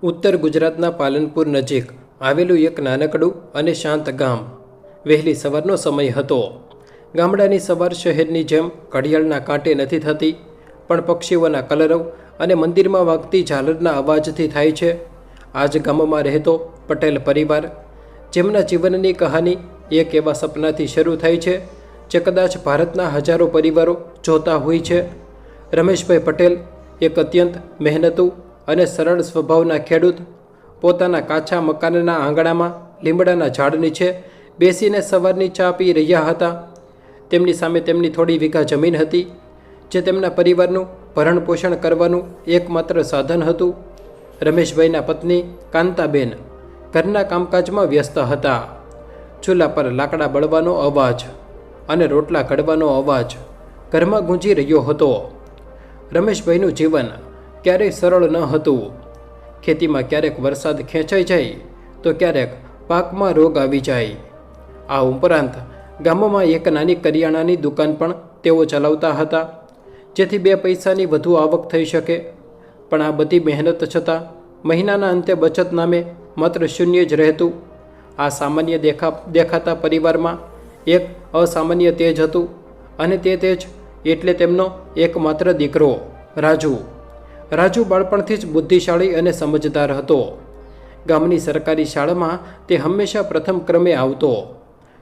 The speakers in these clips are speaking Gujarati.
ઉત્તર ગુજરાતના પાલનપુર નજીક આવેલું એક નાનકડું અને શાંત ગામ. વહેલી સવારનો સમય હતો. ગામડાની સવાર શહેરની જેમ ઘડિયાળના કાંટે નથી થતી, પણ પક્ષીઓના કલરવ અને મંદિરમાં વાગતી ઝાલરના અવાજથી થાય છે. આ જ ગામમાં રહેતો પટેલ પરિવાર, જેમના જીવનની કહાની એક એવા સપનાથી શરૂ થાય છે જે કદાચ ભારતના હજારો પરિવારો જોતા હોય છે. રમેશભાઈ પટેલ એક અત્યંત મહેનતુ અને સરળ સ્વભાવના ખેડૂત પોતાના કાચા મકાનના આંગણામાં લીમડાના ઝાડ નીચે બેસીને સવારની ચા પી રહ્યા હતા. તેમની સામે તેમની થોડી વીઘા જમીન હતી, જે તેમના પરિવારનું ભરણપોષણ કરવાનું એકમાત્ર સાધન હતું. રમેશભાઈના પત્ની કાંતાબેન ઘરના કામકાજમાં વ્યસ્ત હતા. ચૂલા પર લાકડા બળવાનો અવાજ અને રોટલા ઘડવાનો અવાજ ઘરમાં ગૂંજી રહ્યો હતો. રમેશભાઈનું જીવન ક્યારેય સરળ ન હતું. ખેતીમાં ક્યારેક વરસાદ ખેંચાઈ જાય તો ક્યારેક પાકમાં રોગ આવી જાય. આ ઉપરાંત ગામમાં એક નાની કરિયાણાની દુકાન પણ તેઓ ચલાવતા હતા, જેથી બે પૈસાની વધુ આવક થઈ શકે. પણ આ બધી મહેનત છતાં મહિનાના અંતે બચત નામે માત્ર શૂન્ય જ રહેતું. આ સામાન્ય દેખાતા પરિવારમાં એક અસામાન્ય તેજ હતું, અને તે તેજ એટલે તેમનો એકમાત્ર દીકરો રાજુ. રાજુ બાળપણથી જ બુદ્ધિશાળી અને સમજદાર હતો. ગામની સરકારી શાળામાં તે હંમેશા પ્રથમ ક્રમે આવતો.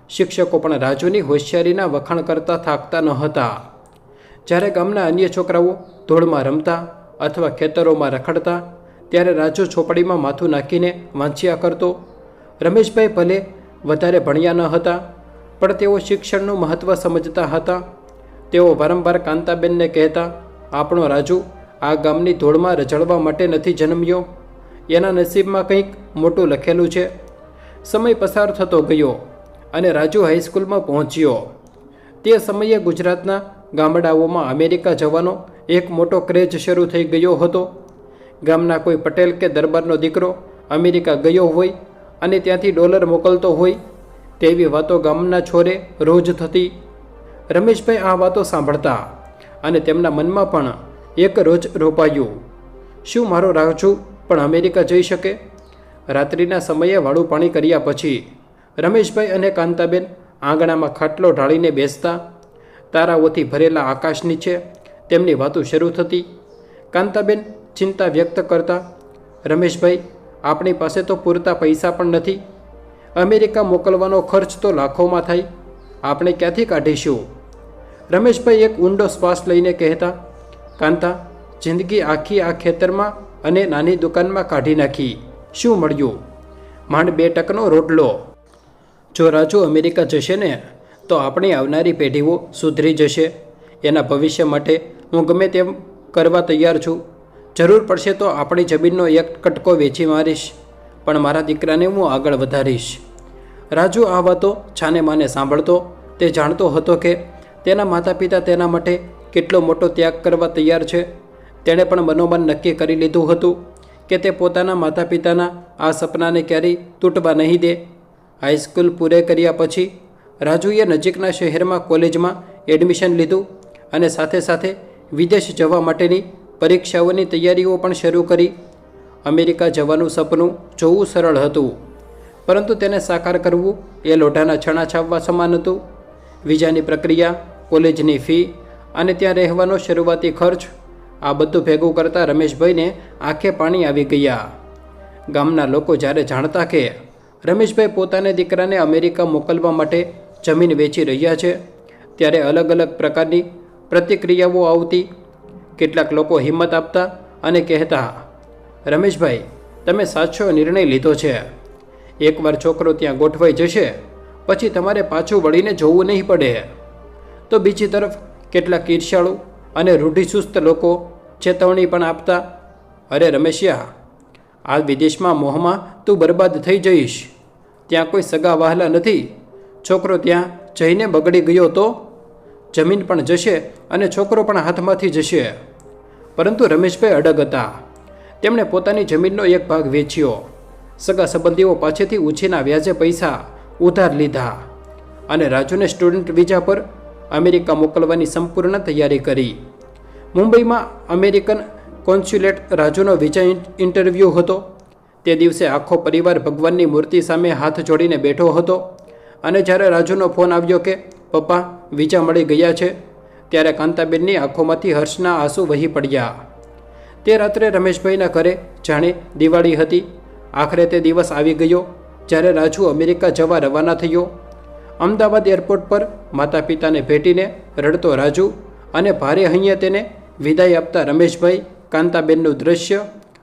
શિક્ષકો પણ રાજુની હોશિયારીના વખાણ કરતા થાકતા ન હતા. જ્યારે ગામના અન્ય છોકરાઓ ધૂળમાં રમતા અથવા ખેતરોમાં રખડતા, ત્યારે રાજુ ચોપડીમાં માથું નાખીને વાંચ્યા કરતો. રમેશભાઈ ભલે વધારે ભણ્યા ન હતા, પણ તેઓ શિક્ષણનું મહત્ત્વ સમજતા હતા. તેઓ વારંવાર કાંતાબેનને કહેતા, આપણો રાજુ આ ગામની ધૂળમાં રઝળવા માટે નથી જન્મ્યો, એના નસીબમાં કંઈક મોટું લખેલું છે. સમય પસાર થતો ગયો અને રાજુ હાઈસ્કૂલમાં પહોંચ્યો. તે સમયે ગુજરાતના ગામડાઓમાં અમેરિકા જવાનો એક મોટો ક્રેઝ શરૂ થઈ ગયો હતો. ગામના કોઈ પટેલ કે દરબારનો દીકરો અમેરિકા ગયો હોય અને ત્યાંથી ડોલર મોકલતો હોય તેવી વાતો ગામના છોરે રોજ થતી. રમેશભાઈ આ વાતો સાંભળતા અને તેમના મનમાં પણ એક રોજ રોપાયું, શું મારો રાજુ પણ અમેરિકા જઈ શકે? રાત્રિના સમયે વાળું પાણી કર્યા પછી રમેશભાઈ અને કાંતાબેન આંગણામાં ખાટલો ઢાળીને બેસતા. તારાઓથી ભરેલા આકાશ નીચે તેમની વાતો શરૂ થતી. કાંતાબેન ચિંતા વ્યક્ત કરતા, રમેશભાઈ, આપણી પાસે તો પૂરતા પૈસા પણ નથી. અમેરિકા મોકલવાનો ખર્ચ તો લાખોમાં થાય, આપણે ક્યાંથી કાઢીશું? રમેશભાઈ એક ઊંડો શ્વાસ લઈને કહેતા, કાંતા, જિંદગી આખી આ ખેતરમાં અને નાની દુકાનમાં કાઢી નાખી, શું મળ્યું? માંડ 2 ટકનો રોટલો. જો રાજુ અમેરિકા જશે ને તો આપણી આવનારી પેઢીઓ સુધરી જશે. એના ભવિષ્ય માટે હું ગમે તેમ કરવા તૈયાર છું. જરૂર પડશે તો આપણી જમીનનો એક કટકો વેચી મારીશ, પણ મારા દીકરાને હું આગળ વધારીશ. રાજુ આ વાતો છાને માને સાંભળતો. તે જાણતો હતો કે તેના માતા પિતા તેના માટે કેટલો મોટો ત્યાગ કરવા તૈયાર છે. તેણે પણ મનોમન નક્કી કરી લીધું હતું કે તે પોતાના માતા પિતાના આ સપનાને ક્યારેય તૂટવા નહીં દે. હાઈસ્કૂલ પૂરે કર્યા પછી રાજુએ નજીકના શહેરમાં કોલેજમાં એડમિશન લીધું અને સાથે સાથે વિદેશ જવા માટેની પરીક્ષાઓની તૈયારીઓ પણ શરૂ કરી. અમેરિકા જવાનું સપનું જોવું સરળ હતું, પરંતુ તેને સાકાર કરવું એ લોઢાના છણા છાવવા સમાન હતું. વિઝાની પ્રક્રિયા, કોલેજની ફી અને ત્યાં રહેવાનો શરૂઆતી ખર્ચ, આ બધું ભેગું કરતાં રમેશભાઈને આંખે પાણી આવી ગયા. ગામના લોકો જ્યારે જાણતા કે રમેશભાઈ પોતાના દીકરાને અમેરિકા મોકલવા માટે જમીન વેચી રહ્યા છે, ત્યારે અલગ અલગ પ્રકારની પ્રતિક્રિયાઓ આવતી. કેટલાક લોકો હિંમત આપતા અને કહેતા, રમેશભાઈ, તમે સાચો નિર્ણય લીધો છે. એકવાર છોકરો ત્યાં ગોઠવાઈ જશે પછી તમારે પાછું વળીને જોવું નહીં પડે. તો બીજી તરફ કેટલાક ઈર્ષ્યાળુ અને રૂઢિચુસ્ત લોકો ચેતવણી પણ આપતા, અરે રમેશિયા, આ વિદેશમાં મોહમાં તું બરબાદ થઈ જઈશ. ત્યાં કોઈ સગા વહાલા નથી. છોકરો ત્યાં જઈને બગડી ગયો તો જમીન પણ જશે અને છોકરો પણ હાથમાંથી જશે. પરંતુ રમેશભાઈ અડગ હતા. તેમણે પોતાની જમીનનો એક ભાગ વેચ્યો, સગા સંબંધીઓ પાસેથી ઉછીના વ્યાજે પૈસા ઉધાર લીધા અને રાજુને સ્ટુડન્ટ વિઝા પર અમેરિકા મોકલવાની સંપૂર્ણ તૈયારી કરી. મુંબઈમાં અમેરિકન કોન્સ્યુલેટ રાજુનો વિઝા ઇન્ટરવ્યૂ હતો. તે દિવસે આખો પરિવાર ભગવાનની મૂર્તિ સામે હાથ જોડીને બેઠો હતો અને જ્યારે રાજુનો ફોન આવ્યો કે પપ્પા વિઝા મળી ગયા છે, ત્યારે કાંતાબેનની આંખોમાંથી હર્ષના આંસુ વહી પડ્યા. તે રાત્રે રમેશભાઈના ઘરે જાણે દિવાળી હતી. આખરે તે દિવસ આવી ગયો જ્યારે રાજુ અમેરિકા જવા રવાના થયો. અમદાવાદ એરપોર્ટ પર માતા પિતાને ભેટીને રડતો રાજુ અને ભારે હૈયે તેને વિદાય આપતા રમેશભાઈ, કાંતાબેનનું દૃશ્ય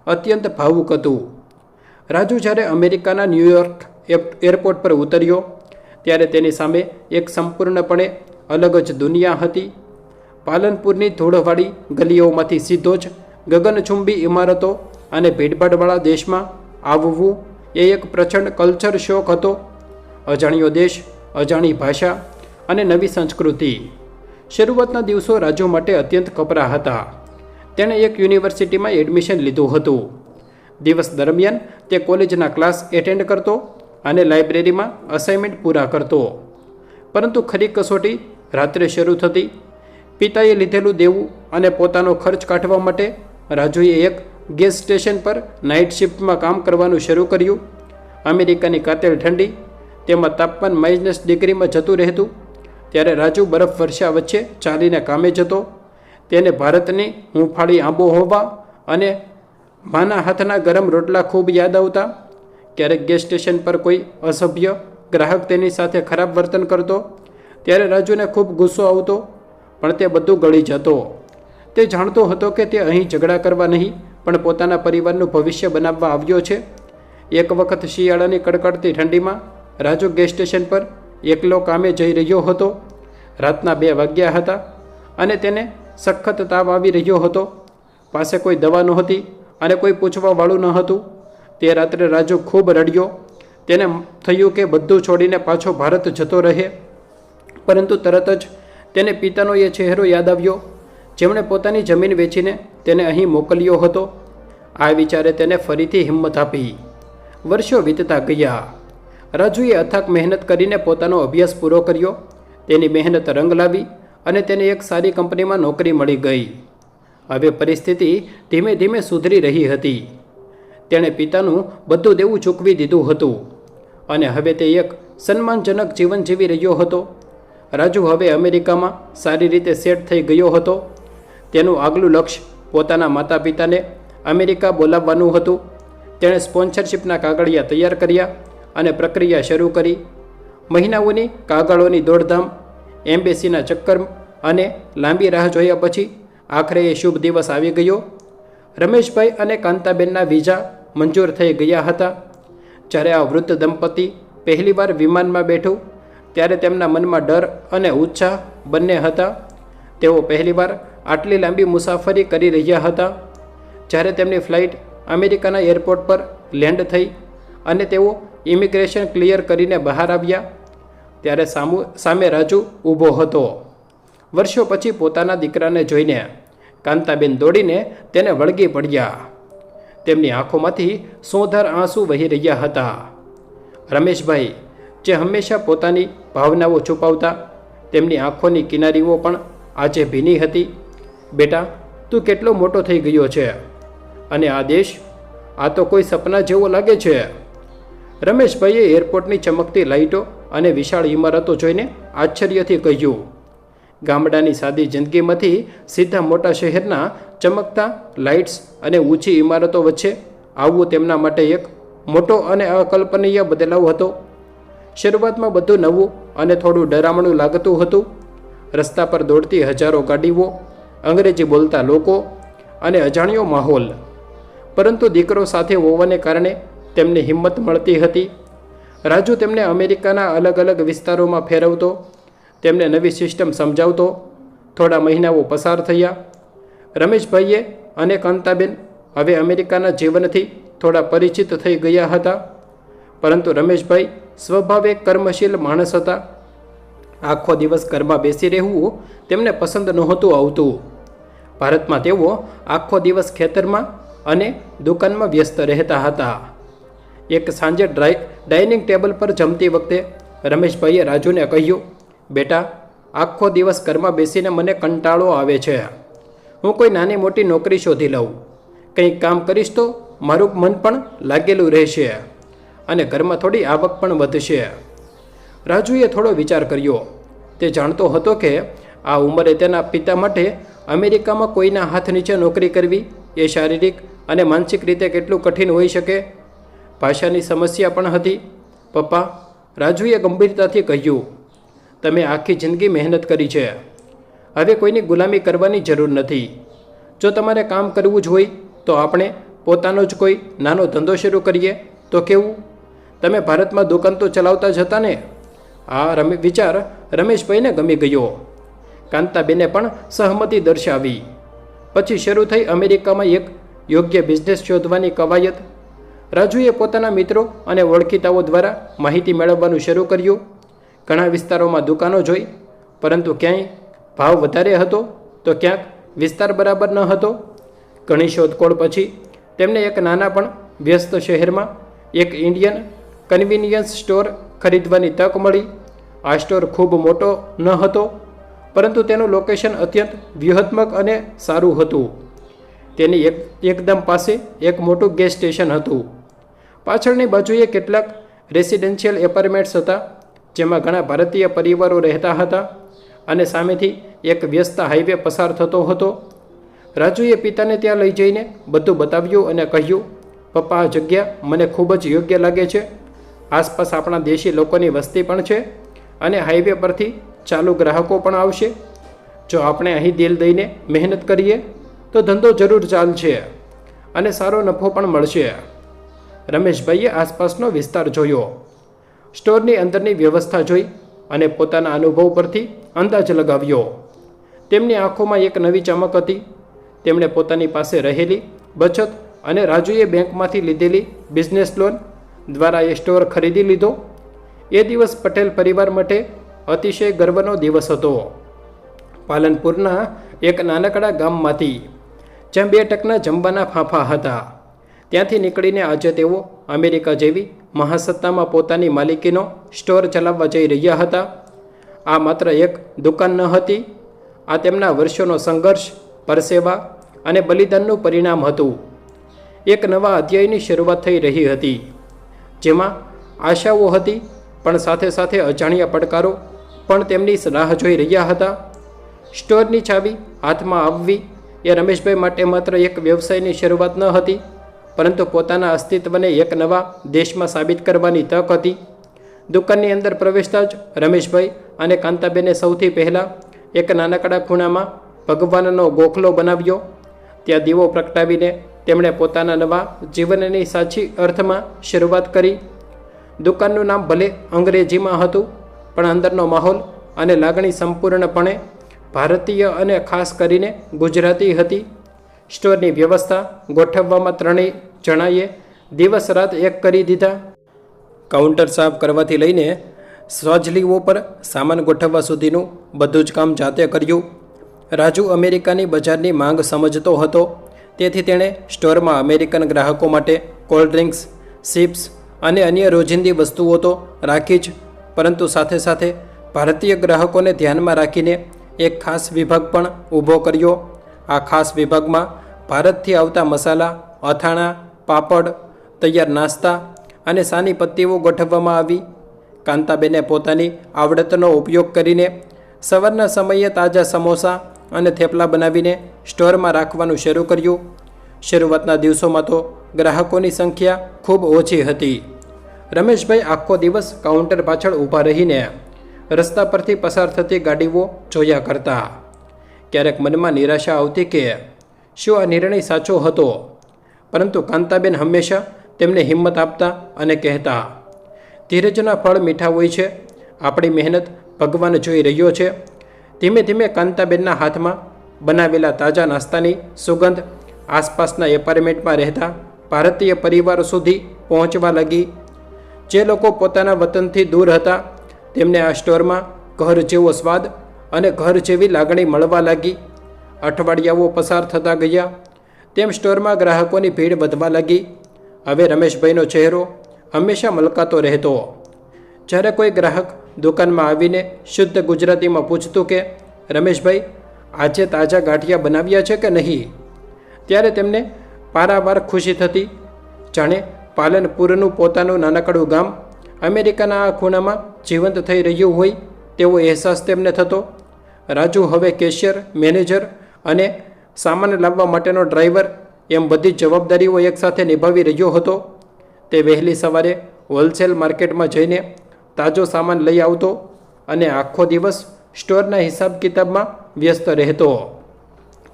અત્યંત ભાવુક હતું. રાજુ જ્યારે અમેરિકાના ન્યૂયોર્ક એરપોર્ટ પર ઉતર્યો ત્યારે તેની સામે એક સંપૂર્ણપણે અલગ જ દુનિયા હતી. પાલનપુરની ધૂળવાળી ગલીઓમાંથી સીધો જ ગગનચુંબી ઇમારતો અને ભીડભાડવાળા દેશમાં આવવું એ એક પ્રચંડ કલ્ચર શોક હતો. અજાણ્યો દેશ, અજાણી ભાષા અને નવી સંસ્કૃતિ. શરૂઆતના દિવસો રાજુ માટે અત્યંત કપરા હતા. તેણે એક યુનિવર્સિટીમાં એડમિશન લીધું હતું. દિવસ દરમિયાન તે કોલેજના ક્લાસ એટેન્ડ કરતો અને લાઇબ્રેરીમાં અસાઇનમેન્ટ પૂરા કરતો. પરંતુ ખરી કસોટી રાત્રે શરૂ થતી. પિતાએ લીધેલું દેવું અને પોતાનો ખર્ચ કાઢવા માટે રાજુએ એક ગેસ સ્ટેશન પર નાઇટ શિફ્ટમાં કામ કરવાનું શરૂ કર્યું. અમેરિકાની કાતેલ ઠંડી, તેમાં તાપમાન -ડિગ્રીમાં જતું રહેતું. ત્યારે રાજુ બરફ વર્ષા વચ્ચે ચાલીને કામે જતો. તેને ભારતની હૂંફાળી આબોહવા અને માના હાથના ગરમ રોટલા ખૂબ યાદ આવતા. ક્યારેક ગેસ સ્ટેશન પર કોઈ અસભ્ય ગ્રાહક તેની સાથે ખરાબ વર્તન કરતો ત્યારે રાજુને ખૂબ ગુસ્સો આવતો, પણ તે બધું ગળી જતો. તે જાણતો હતો કે તે અહીં ઝઘડા કરવા નહીં પણ પોતાના પરિવારનું ભવિષ્ય બનાવવા આવ્યો છે. એક વખત શિયાળાની કડકડતી ઠંડીમાં રાજુ ગેસ સ્ટેશન પર એકલો કામે જઈ રહ્યો હતો. રાતના 2 વાગ્યા હતા અને તેને સખત તાવ આવી રહ્યો હતો. પાસે કોઈ દવા નહોતી અને કોઈ પૂછવાવાળું ન હતું. તે રાત્રે રાજુ ખૂબ રડ્યો. તેને થયું કે બધું છોડીને પાછો ભારત જતો રહે. પરંતુ તરત જ તેને પિતાનો એ ચહેરો યાદ આવ્યો જેમણે પોતાની જમીન વેચીને તેને અહીં મોકલ્યો હતો. આ વિચારે તેને ફરીથી હિંમત આપી. વર્ષો વીતતા ગયા. રાજુએ અથાક મહેનત કરીને પોતાનો અભ્યાસ પૂરો કર્યો. તેની મહેનત રંગ લાવી અને તેને એક સારી કંપનીમાં નોકરી મળી ગઈ. હવે પરિસ્થિતિ ધીમે ધીમે સુધરી રહી હતી. તેણે પિતાનું બધું દેવું ચૂકવી દીધું હતું અને હવે તે એક સન્માનજનક જીવન જીવી રહ્યો હતો. રાજુ હવે અમેરિકામાં સારી રીતે સેટ થઈ ગયો હતો. તેનું આગલું લક્ષ્ય પોતાના માતા પિતાને અમેરિકા બોલાવવાનું હતું. તેણે સ્પોન્સરશિપના કાગળિયા તૈયાર કર્યા અને પ્રક્રિયા શરૂ કરી. મહિનાઓની કાગળોની દોડધામ, એમ્બેસીના ચક્કર અને લાંબી રાહ જોયા પછી આખરે એ શુભ દિવસ આવી ગયો. રમેશભાઈ અને કાંતાબેનના વિઝા મંજૂર થઈ ગયા હતા. જ્યારે આ વૃદ્ધ દંપતી પહેલીવાર વિમાનમાં બેઠું ત્યારે તેમના મનમાં ડર અને ઉત્સાહ બંને હતા. તેઓ પહેલીવાર આટલી લાંબી મુસાફરી કરી રહ્યા હતા. જ્યારે તેમની ફ્લાઇટ અમેરિકાના એરપોર્ટ પર લેન્ડ થઈ અને તેઓ ઇમિગ્રેશન ક્લિયર કરીને બહાર આવ્યા ત્યારે સામે રાજુ ઊભો હતો. વર્ષો પછી પોતાના દીકરાને જોઈને કાંતાબેન દોડીને તેને વળગી પડ્યા. તેમની આંખોમાંથી સોંધાર આંસુ વહી રહ્યા હતા. રમેશભાઈ, જે હંમેશા પોતાની ભાવનાઓ છુપાવતા, તેમની આંખોની કિનારીઓ પણ આજે ભીની હતી. બેટા, તું કેટલો મોટો થઈ ગયો છે અને આ દેશ, આ તો કોઈ સપના જેવો લાગે છે. રમેશભાઈએ એરપોર્ટની ચમકતી લાઇટો અને વિશાળ ઇમારતો જોઈને આશ્ચર્યથી કહ્યું. ગામડાની સાદી જિંદગીમાંથી સીધા મોટા શહેરના ચમકતા લાઇટ્સ અને ઊંચી ઇમારતો વચ્ચે આવવું તેમના માટે એક મોટો અને અકલ્પનીય બદલાવ હતો. શરૂઆતમાં બધું નવું અને થોડું ડરામણું લાગતું હતું. રસ્તા પર દોડતી હજારો ગાડીઓ, અંગ્રેજી બોલતા લોકો અને અજાણ્યો માહોલ. પરંતુ દીકરો સાથે હોવાને કારણે તેમને હિંમત મળતી હતી. રાજુ તેમને અમેરિકાના અલગ અલગ વિસ્તારોમાં ફેરવતો, તેમને નવી સિસ્ટમ સમજાવતો. થોડા મહિનાઓ પસાર થયા. રમેશભાઈએ અને કાંતાબેન હવે અમેરિકાના જીવનથી થોડા પરિચિત થઈ ગયા હતા. પરંતુ રમેશભાઈ સ્વભાવે કર્મશીલ માણસ હતા. આખો દિવસ ઘરમાં બેસી રહેવું તેમને પસંદ નહોતું આવતું. ભારતમાં તેઓ આખો દિવસ ખેતરમાં અને દુકાનમાં વ્યસ્ત રહેતા હતા. એક સાંજે ડાઇનિંગ ટેબલ પર જમતી વખતે રમેશભાઈએ રાજુને કહ્યું, બેટા, આખો દિવસ ઘરમાં બેસીને મને કંટાળો આવે છે. હું કોઈ નાની મોટી નોકરી શોધી લઉં. કંઈક કામ કરીશ તો મારું મન પણ લાગેલું રહેશે અને ઘરમાં થોડી આવક પણ વધશે. રાજુએ થોડો વિચાર કર્યો. તે જાણતો હતો કે આ ઉંમરે તેના પિતા માટે અમેરિકામાં કોઈના હાથ નીચે નોકરી કરવી એ શારીરિક અને માનસિક રીતે કેટલું કઠિન હોઈ શકે. ભાષાની સમસ્યા પણ હતી. પપ્પા, રાજુએ ગંભીરતાથી કહ્યું, તમે આખી જિંદગી મહેનત કરી છે. હવે કોઈની ગુલામી કરવાની જરૂર નથી. જો તમારે કામ કરવું જ હોય તો આપણે પોતાનો જ કોઈ નાનો ધંધો શરૂ કરીએ તો કેવું? તમે ભારતમાં દુકાન તો ચલાવતા જ હતા ને? આ વિચાર રમેશભાઈને ગમી ગયો. કાંતાબેને પણ સહમતિ દર્શાવી. પછી શરૂ થઈ અમેરિકામાં એક યોગ્ય બિઝનેસ શોધવાની કવાયત. રાજુએ પોતાના મિત્રો અને ઓળખીતાઓ દ્વારા માહિતી મેળવવાનું શરૂ કર્યું. ઘણા વિસ્તારોમાં દુકાનો જોઈ, પરંતુ ક્યાંય ભાવ વધારે હતો તો ક્યાંક વિસ્તાર બરાબર ન હતો. ઘણી શોધખોળ પછી તેમને એક નાના પણ વ્યસ્ત શહેરમાં એક ઇન્ડિયન કન્વિનિયન્સ સ્ટોર ખરીદવાની તક મળી. આ સ્ટોર ખૂબ મોટો ન હતો, પરંતુ તેનું લોકેશન અત્યંત વ્યૂહાત્મક અને સારું હતું. તેની એકદમ પાસે એક મોટું ગેસ સ્ટેશન હતું. પાછળની બાજુએ કેટલાક રેસિડેન્શિયલ એપાર્ટમેન્ટ્સ હતા, જેમાં ઘણા ભારતીય પરિવારો રહેતા હતા, અને સામેથી એક વ્યસ્ત હાઈવે પસાર થતો હતો. રાજુએ પિતાને ત્યાં લઈ જઈને બધું બતાવ્યું અને કહ્યું, પપ્પા, આ જગ્યા મને ખૂબ જ યોગ્ય લાગે છે. આસપાસ આપણા દેશી લોકોની વસ્તી પણ છે અને હાઈવે પરથી ચાલુ ગ્રાહકો પણ આવશે. જો આપણે અહીં દિલ દઈને મહેનત કરીએ તો ધંધો જરૂર ચાલશે અને સારો નફો પણ મળશે. રમેશભાઈએ આસપાસનો વિસ્તાર જોયો, સ્ટોરની અંદરની વ્યવસ્થા જોઈ અને પોતાના અનુભવ પરથી અંદાજ લગાવ્યો. તેમની આંખોમાં એક નવી ચમક હતી. તેમણે પોતાની પાસે રહેલી બચત અને રાજુએ બેંકમાંથી લીધેલી બિઝનેસ લોન દ્વારા એ સ્ટોર ખરીદી લીધો. એ દિવસ પટેલ પરિવાર માટે અતિશય ગર્વનો દિવસ હતો. પાલનપુરના એક નાનકડા ગામમાંથી, જ્યાં 2 ટકના જમવાના ફાંફા હતા, ત્યાંથી નીકળીને આજે તેઓ અમેરિકા જેવી મહાસત્તામાં પોતાની માલિકીનો સ્ટોર ચલાવવા જઈ રહ્યા હતા. આ માત્ર એક દુકાન ન હતી, આ તેમના વર્ષોનો સંઘર્ષ, પરસેવા અને બલિદાનનું પરિણામ હતું. એક નવા અધ્યાયની શરૂઆત થઈ રહી હતી, જેમાં આશાઓ હતી, પણ સાથે સાથે અજાણ્યા પડકારો પણ તેમની રાહ જોઈ રહ્યા હતા. સ્ટોરની ચાવી હાથમાં આવવી એ રમેશભાઈ માટે માત્ર એક વ્યવસાયની શરૂઆત ન હતી, પરંતુ પોતાના અસ્તિત્વને એક નવા દેશમાં સાબિત કરવાની તક હતી. દુકાનની અંદર પ્રવેશતા જ રમેશભાઈ અને કાંતાબેને સૌથી પહેલાં એક નાનકડા ખૂણામાં ભગવાનનો ગોખલો બનાવ્યો. ત્યાં દીવો પ્રગટાવીને તેમણે પોતાના નવા જીવનની સાચી અર્થમાં શરૂઆત કરી. દુકાનનું નામ ભલે અંગ્રેજીમાં હતું, પણ અંદરનો માહોલ અને લાગણી સંપૂર્ણપણે ભારતીય અને ખાસ કરીને ગુજરાતી હતી. સ્ટોરની વ્યવસ્થા ગોઠવવામાં 3 જણાએ દિવસ રાત એક કરી દીધા. કાઉન્ટર સાફ કરવાથી લઈને સ્વાજલીઓ પર સામાન ગોઠવવા સુધીનું બધું જ કામ જાતે કર્યું. રાજુ અમેરિકાની બજારની માંગ સમજતો હતો, તેથી તેણે સ્ટોરમાં અમેરિકન ગ્રાહકો માટે કોલ્ડ ડ્રિંક્સ, ચિપ્સ અને અન્ય રોજિંદી વસ્તુઓ તો રાખી જ, પરંતુ સાથે સાથે ભારતીય ગ્રાહકોને ધ્યાનમાં રાખીને એક ખાસ વિભાગ પણ ઊભો કર્યો. આ ખાસ વિભાગમાં ભારતથી આવતા મસાલા, અથાણાં, પાપડ, તૈયાર નાસ્તા અને સાની પત્તીઓ ગોઠવવામાં આવી. કાંતાબેને પોતાની આવડતનો ઉપયોગ કરીને સવારના સમયે તાજા સમોસા અને થેપલા બનાવીને સ્ટોરમાં રાખવાનું શરૂ કર્યું. શરૂઆતના દિવસોમાં તો ગ્રાહકોની સંખ્યા ખૂબ ઓછી હતી. રમેશભાઈ આખો દિવસ કાઉન્ટર પાછળ ઊભા રહીને રસ્તા પરથી પસાર થતી ગાડીઓ જોયા કરતા. ક્યારેક મનમાં નિરાશા આવતી કે શું આ નિર્ણય સાચો હતો, પરંતુ કાંતાબેન હંમેશા તેમને હિંમત આપતા અને કહેતા, ધીરજના ફળ મીઠા હોય છે, આપણી મહેનત ભગવાન જોઈ રહ્યો છે. ધીમે ધીમે કાંતાબેનના હાથમાં બનાવેલા તાજા નાસ્તાની સુગંધ આસપાસના એપાર્ટમેન્ટમાં રહેતા ભારતીય પરિવારો સુધી પહોંચવા લાગી. જે લોકો પોતાના વતનથી દૂર હતા, તેમને આ સ્ટોરમાં ઘર જેવો સ્વાદ અને ઘર જેવી લાગણી મળવા લાગી. અઠવાડિયાઓ પસાર થતા ગયા તેમ સ્ટોરમાં ગ્રાહકોની ભીડ વધવા લાગી. હવે રમેશભાઈનો ચહેરો હંમેશા મલકાતો રહેતો. જ્યારે કોઈ ગ્રાહક દુકાનમાં આવીને શુદ્ધ ગુજરાતીમાં પૂછતું કે રમેશભાઈ, આજે તાજા ગાંઠિયા બનાવ્યા છે કે નહીં, ત્યારે તેમને પારાવાર ખુશી થતી જાણે પાલનપુરનું પોતાનું નાનકડું ગામ અમેરિકાના આ ખૂણામાં જીવંત થઈ રહ્યું હોય તેવો અહેસાસ તેમને થતો. રાજુ હવે કેશિયર, મેનેજર અને સામાન લાવવા માટેનો ડ્રાઈવર એમ બધી જ જવાબદારીઓ એકસાથે નિભાવી રહ્યો હતો. તે વહેલી સવારે હોલસેલ માર્કેટમાં જઈને તાજો સામાન લઈ આવતો અને આખો દિવસ સ્ટોરના હિસાબ કિતાબમાં વ્યસ્ત રહેતો.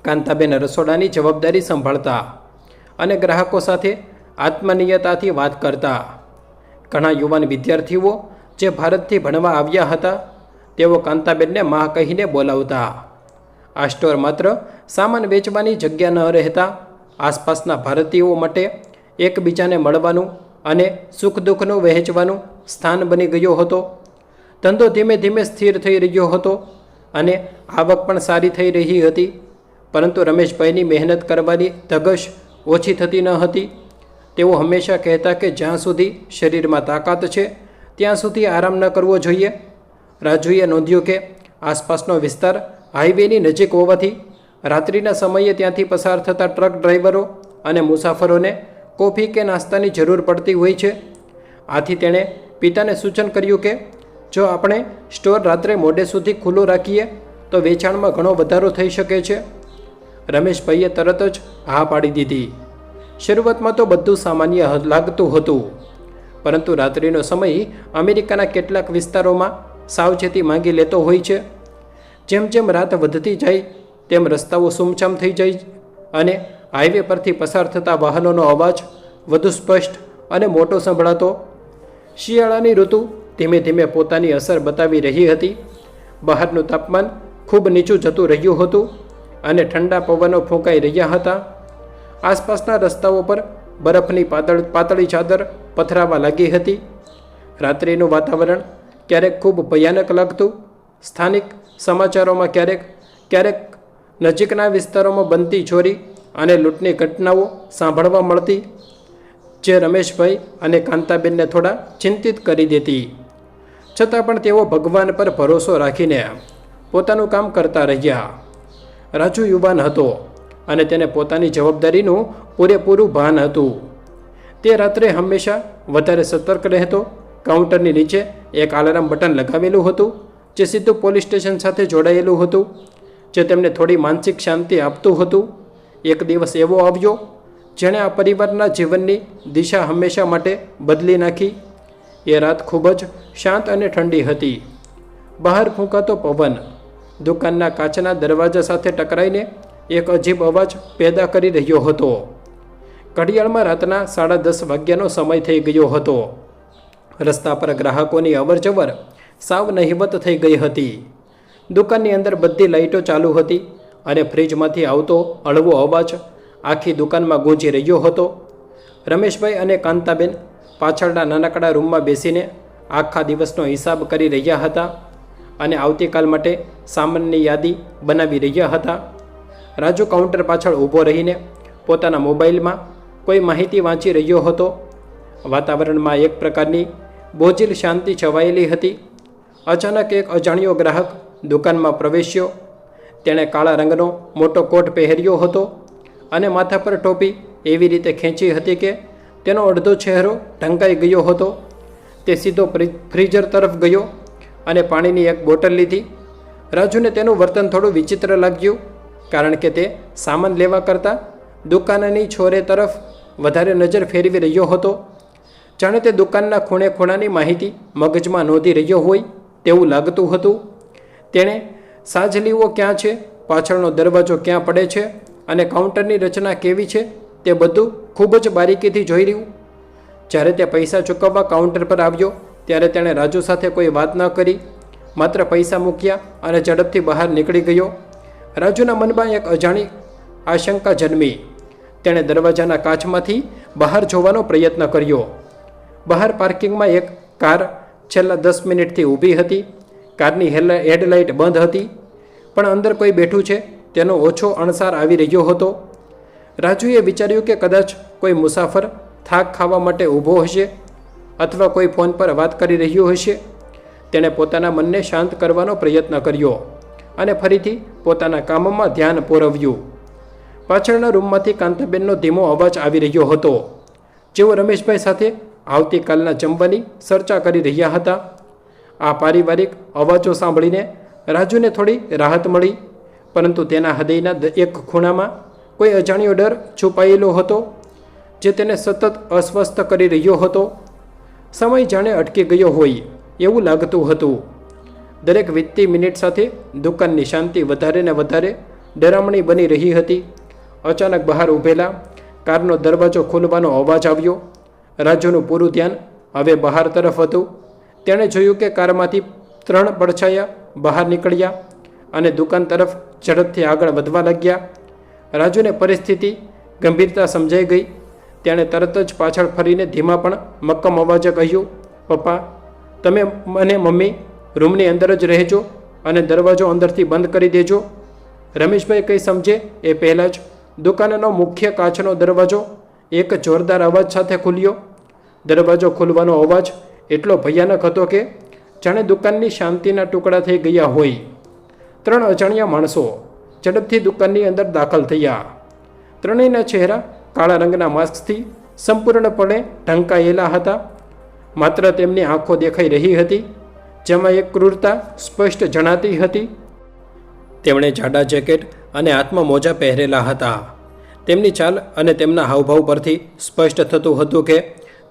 કાંતાબેન રસોડાની જવાબદારી સંભાળતા અને ગ્રાહકો સાથે આત્મનિયતાથી વાત કરતા. ઘણા યુવાન વિદ્યાર્થીઓ જે ભારતથી ભણવા આવ્યા હતા તેઓ કાંતાબેનને માં કહીને બોલાવતા. આ સ્ટોર માત્ર સામાન વેચવાની જગ્યા ન રહેતા આસપાસના ભારતીયો માટે એકબીજાને મળવાનું અને સુખ દુઃખનું વહેંચવાનું સ્થાન બની ગયો હતો. ધંધો ધીમે ધીમે સ્થિર થઈ રહ્યો હતો અને આવક પણ સારી થઈ રહી હતી. પરંતુ રમેશભાઈની મહેનત કરવાની ધગશ ઓછી થતી ન હતી. તેઓ હંમેશા કહેતા કે જ્યાં સુધી શરીરમાં તાકાત છે ત્યાં સુધી આરામ ન કરવો જોઈએ. રાજુએ નોંધ્યું કે આસપાસનો વિસ્તાર હાઈવેની નજીક હોવાથી રાત્રિના સમયે ત્યાંથી પસાર થતા ટ્રક ડ્રાઈવરો અને મુસાફરોને કોફી કે નાસ્તાની જરૂર પડતી હોય છે. આથી તેણે પિતાને સૂચન કર્યું કે જો આપણે સ્ટોર રાત્રે મોડે સુધી ખુલ્લું રાખીએ તો વેચાણમાં ઘણો વધારો થઈ શકે છે. રમેશભાઈએ તરત જ હા પાડી દીધી. શરૂઆતમાં તો બધું સામાન્ય લાગતું હતું, પરંતુ રાત્રિનો સમય અમેરિકાના કેટલાક વિસ્તારોમાં સાવચેતી માંગી લેતો હોય છે. જેમ જેમ રાત વધતી જાય તેમ રસ્તાઓ સૂમસામ થઈ જાય અને હાઈવે પરથી પસાર થતા વાહનોનો અવાજ વધુ સ્પષ્ટ અને મોટો સંભળાતો. શિયાળાની ઋતુ ધીમે ધીમે પોતાની અસર બતાવી રહી હતી. બહારનું તાપમાન ખૂબ નીચું જતું રહ્યું હતું અને ઠંડા પવનો ફૂંકાઈ રહ્યા હતા. આસપાસના રસ્તાઓ પર બરફની પાતળી ચાદર પથરાવા લાગી હતી. રાત્રિનું વાતાવરણ ક્યારેક ખૂબ ભયાનક લાગતું. સ્થાનિક સમાચારોમાં ક્યારેક નજીકના વિસ્તારોમાં બનતી ચોરી અને લૂંટની ઘટનાઓ સાંભળવા મળતી, જે રમેશભાઈ અને કાંતાબેનને થોડા ચિંતિત કરી દેતી. છતાં પણ તેઓ ભગવાન પર ભરોસો રાખીને પોતાનું કામ કરતા રહ્યા. રાજુ યુવાન હતો અને તેને પોતાની જવાબદારીનું પૂરેપૂરું ભાન હતું. તે રાત્રે હંમેશા વધારે સતર્ક રહેતો. કાઉન્ટરની નીચે એક અલાર્મ બટન લગાવેલું હતું જે સીધું પોલીસ સ્ટેશન સાથે જોડાયેલું હતું, જે તેમને થોડી માનસિક શાંતિ આપતું હતું. એક દિવસ એવો આવ્યો જેણે આ પરિવારના જીવનની દિશા હંમેશા માટે બદલી નાખી. એ રાત ખૂબ જ શાંત અને ઠંડી હતી. બહાર ફૂંકાતો પવન દુકાનના કાચના દરવાજા સાથે ટકરાઈને એક અજીબ અવાજ પેદા કરી રહ્યો હતો. ઘડિયાળમાં રાતના 10:30 વાગ્યાનો સમય થઈ ગયો હતો. રસ્તા પર ગ્રાહકોની અવરજવર સાવ નહિવત થઈ ગઈ હતી. દુકાનની અંદર બધી લાઇટો ચાલુ હતી અને ફ્રીજમાંથી આવતો હળવો અવાજ આખી દુકાનમાં ગૂંજી રહ્યો હતો. રમેશભાઈ અને કાંતાબેન પાછળના નાનકડા રૂમમાં બેસીને આખા દિવસનો હિસાબ કરી રહ્યા હતા અને આવતીકાલ માટે સામાનની યાદી બનાવી રહ્યા હતા. રાજુ કાઉન્ટર પાછળ ઊભો રહીને પોતાના મોબાઈલમાં કોઈ માહિતી વાંચી રહ્યો હતો. વાતાવરણમાં એક પ્રકારની બોજીલ શાંતિ છવાયેલી હતી. અચાનક એક અજાણ્યો ગ્રાહક દુકાનમાં પ્રવેશ્યો. તેણે કાળા રંગનો મોટો કોટ પહેર્યો હતો અને માથા પર ટોપી એવી રીતે ખેંચી હતી કે તેનો અડધો ચહેરો ઢંકાઈ ગયો હતો. તે સીધો ફ્રીઝર તરફ ગયો અને પાણીની એક બોટલ લીધી. રાજુને તેનું વર્તન થોડું વિચિત્ર લાગ્યું, કારણ કે તે સામાન લેવા કરતાં દુકાનની છોરે તરફ વધારે નજર ફેરવી રહ્યો હતો. જાણે તે દુકાનના ખૂણે ખૂણાની માહિતી મગજમાં નોંધી રહ્યો હોય તેવું લાગતું હતું. તેણે સાજલીઓ ક્યાં છે, પાછળનો દરવાજો ક્યાં પડે છે અને કાઉન્ટરની રચના કેવી છે તે બધું ખૂબ જ બારીકીથી જોઈ રહ્યું. જ્યારે તે પૈસા ચૂકવવા કાઉન્ટર પર આવ્યો ત્યારે તેણે રાજુ સાથે કોઈ વાત ન કરી, માત્ર પૈસા મૂક્યા અને ઝડપથી બહાર નીકળી ગયો. રાજુના મનમાં એક અજાણી આશંકા જન્મી. તેણે દરવાજાના કાચમાંથી બહાર જોવાનો પ્રયત્ન કર્યો. બહાર પાર્કિંગમાં એક કાર છેલ્લા 10 મિનિટથી ઊભી હતી. કારની હેડલાઇટ બંધ હતી, પણ અંદર કોઈ બેઠું છે તેનો ઓછો અણસાર આવી રહ્યો હતો. રાજુએ વિચાર્યું કે કદાચ કોઈ મુસાફર થાક ખાવા માટે ઊભો હશે અથવા કોઈ ફોન પર વાત કરી રહ્યો હશે. તેણે પોતાના મનને શાંત કરવાનો પ્રયત્ન કર્યો અને ફરીથી પોતાના કામમાં ધ્યાન પોરવ્યું. પાછળના રૂમમાંથી કાંતાબેનનો ધીમો અવાજ આવી રહ્યો હતો. જેઓ રમેશભાઈ સાથે આવતીકાલના જમવાની ચર્ચા કરી રહ્યા હતા. આ પારિવારિક અવાજો સાંભળીને રાજુને થોડી રાહત મળી, પરંતુ તેના હૃદયના એક ખૂણામાં કોઈ અજાણ્યો ડર છુપાયેલો હતો, જે તેને સતત અસ્વસ્થ કરી રહ્યો હતો. સમય જાણે અટકી ગયો હોય એવું લાગતું હતું. દરેક વીતતી મિનિટ સાથે દુકાનની શાંતિ વધારે ને વધારે ડરામણી બની રહી હતી. અચાનક બહાર ઊભેલા કારનો દરવાજો ખોલવાનો અવાજ આવ્યો. રાજુનું પૂરું ધ્યાન હવે બહાર તરફ હતું. તેણે જોયું કે કારમાંથી 3 પડછાયા બહાર નીકળ્યા અને દુકાન તરફ ઝડપથી આગળ વધવા લાગ્યા. રાજુને પરિસ્થિતિ ગંભીરતા સમજાઈ ગઈ. તેણે તરત જ પાછળ ફરીને ધીમા પણ મક્કમ અવાજે કહ્યું, પપ્પા, તમે અને મમ્મી રૂમની અંદર જ રહેજો અને દરવાજો અંદરથી બંધ કરી દેજો. રમેશભાઈ કંઈ સમજે એ પહેલાં જ દુકાનનો મુખ્ય કાચનો દરવાજો એક જોરદાર અવાજ સાથે ખુલ્યો. દરવાજો ખુલવાનો અવાજ એટલો ભયાનક હતો કે જાણે દુકાનની શાંતિના ટુકડા થઈ ગયા હોય. 3 અજાણ્યા માણસો ઝડપથી દુકાનની અંદર દાખલ થયા. ત્રણેયના ચહેરા કાળા રંગના માસ્કથી સંપૂર્ણપણે ઢંકાયેલા હતા. માત્ર તેમની આંખો દેખાઈ રહી હતી, જેમાં એક ક્રૂરતા સ્પષ્ટ જણાતી હતી. તેમણે જાડા જેકેટ અને હાથમાં મોજા પહેરેલા હતા. તેમની ચાલ અને તેમના હાવભાવ પરથી સ્પષ્ટ થતું હતું કે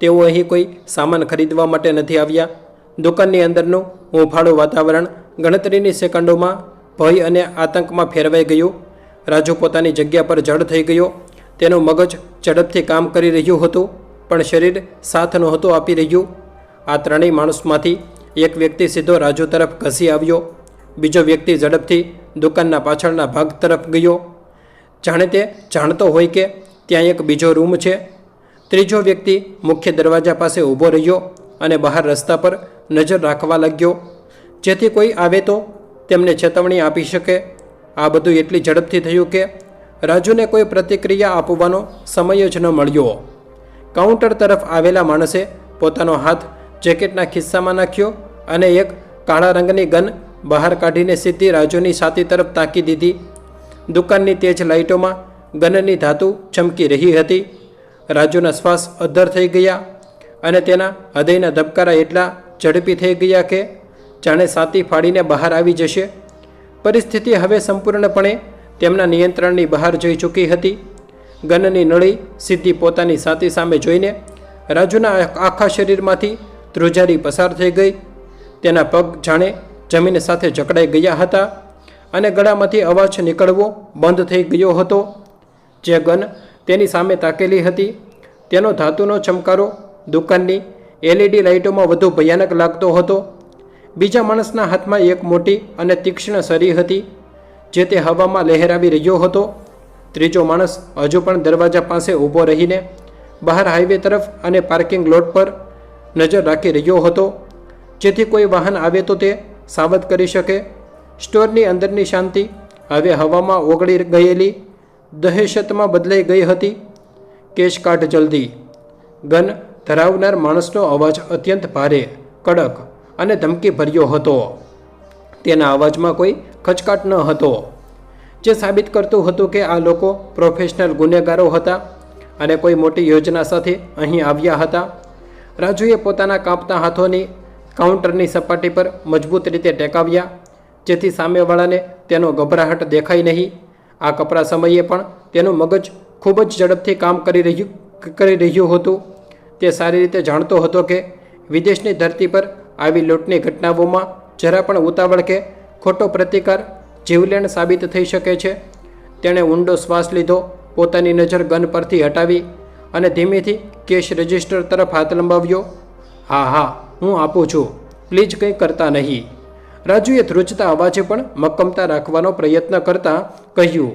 તેઓ અહીં કોઈ સામાન ખરીદવા માટે નથી આવ્યા. દુકાનની અંદરનું હૂંફાળું વાતાવરણ ગણતરીની સેકન્ડોમાં ભય અને આતંકમાં ફેરવાઈ ગયું. રાજુ પોતાની જગ્યા પર જડ થઈ ગયો. તેનું મગજ ઝડપથી કામ કરી રહ્યું હતું, પણ શરીર સાથ નહોતું આપી રહ્યું. આ ત્રણેય માણસમાંથી એક વ્યક્તિ સીધો રાજુ તરફ ઘસી આવ્યો. બીજો વ્યક્તિ ઝડપથી દુકાનના પાછળના ભાગ તરફ ગયો, જાણે તે જાણતો હોય કે ત્યાં એક બીજો રૂમ છે. ત્રીજો વ્યક્તિ મુખ્ય દરવાજા પાસે ઊભો રહ્યો અને બહાર રસ્તા પર નજર રાખવા લાગ્યો, જેથી કોઈ આવે તો તેમને ચેતવણી આપી શકે. આ બધું એટલી ઝડપથી થયું કે રાજુને કોઈ પ્રતિક્રિયા આપવાનો સમય જ ન મળ્યો. કાઉન્ટર તરફ આવેલા માણસે પોતાનો હાથ જેકેટના ખિસ્સામાં નાખ્યો અને એક કાળા રંગની ગન બહાર કાઢીને સીધી રાજુની છાતી તરફ તાકી દીધી. દુકાનની તેજ લાઇટોમાં ગનની ધાતુ ચમકી રહી હતી. રાજુના શ્વાસ અદ્ધર થઈ ગયા અને તેના હૃદયના ધબકારા એટલા ઝડપી થઈ ગયા કે જાણે છાતી ફાડીને બહાર આવી જશે. પરિસ્થિતિ હવે સંપૂર્ણપણે તેમના નિયંત્રણની બહાર જઈ ચૂકી હતી. ગનની નળી સીધી પોતાની છાતી સામે જોઈને રાજુના આખા શરીરમાંથી ધ્રુજારી પસાર થઈ ગઈ. તેના પગ જાણે જમીન સાથે જકડાઈ ગયા હતા અને ગળામાંથી અવાજ નીકળવો બંધ થઈ ગયો હતો. જે ગન તેની સામે તાકેલી હતી તેનો ધાતુનો ચમકારો દુકાનની LED લાઇટોમાં વધુ ભયાનક લાગતો હતો. બીજા માણસના હાથમાં એક મોટી અને તીક્ષ્ણ છરી હતી, જે તે હવામાં લહેરાવી રહ્યો હતો. ત્રીજો માણસ હજુ પણ દરવાજા પાસે ઊભો રહીને બહાર હાઈવે તરફ અને પાર્કિંગ લોટ પર નજર રાખી રહ્યો હતો, જેથી કોઈ વાહન આવે તો તે સાવધ કરી શકે. સ્ટોરની અંદરની શાંતિ હવે હવામાં ઓગળી ગયેલી દહેશતમાં બદલાઈ ગઈ હતી. કેશ કાઢ જલ્દી. ગન ધરાવનાર માણસનો અવાજ અત્યંત ભારે, કડક અને ધમકીભર્યો હતો. તેના અવાજમાં કોઈ ખચકાટ ન હતો, જે સાબિત કરતું હતું કે આ લોકો પ્રોફેશનલ ગુનેગારો હતા અને કોઈ મોટી યોજના સાથે અહીં આવ્યા હતા. રાજુએ પોતાના કાંપતા હાથોની કાઉન્ટરની સપાટી પર મજબૂત રીતે ટેકાવ્યા, જેથી સામેવાળાને તેનો ગભરાહટ દેખાય નહીં. આ કપરા સમયે પણ તેનું મગજ ખૂબ જ ઝડપથી કામ કરી રહ્યું હતું. તે સારી રીતે જાણતો હતો કે વિદેશની ધરતી પર આવી લૂંટની ઘટનાઓમાં જરા પણ ઉતાવળ કે ખોટો પ્રતિકાર જીવલેણ સાબિત થઈ શકે છે. તેણે ઊંડો શ્વાસ લીધો, પોતાની નજર ગન પરથી હટાવી અને ધીમેથી કેશ રજિસ્ટર તરફ હાથ લંબાવ્યો. હા, હું આપું છું, પ્લીઝ કંઈ કરતા નહીં. રાજુએ ધ્રુજતા અવાજે પણ મક્કમતા રાખવાનો પ્રયત્ન કરતાં કહ્યું.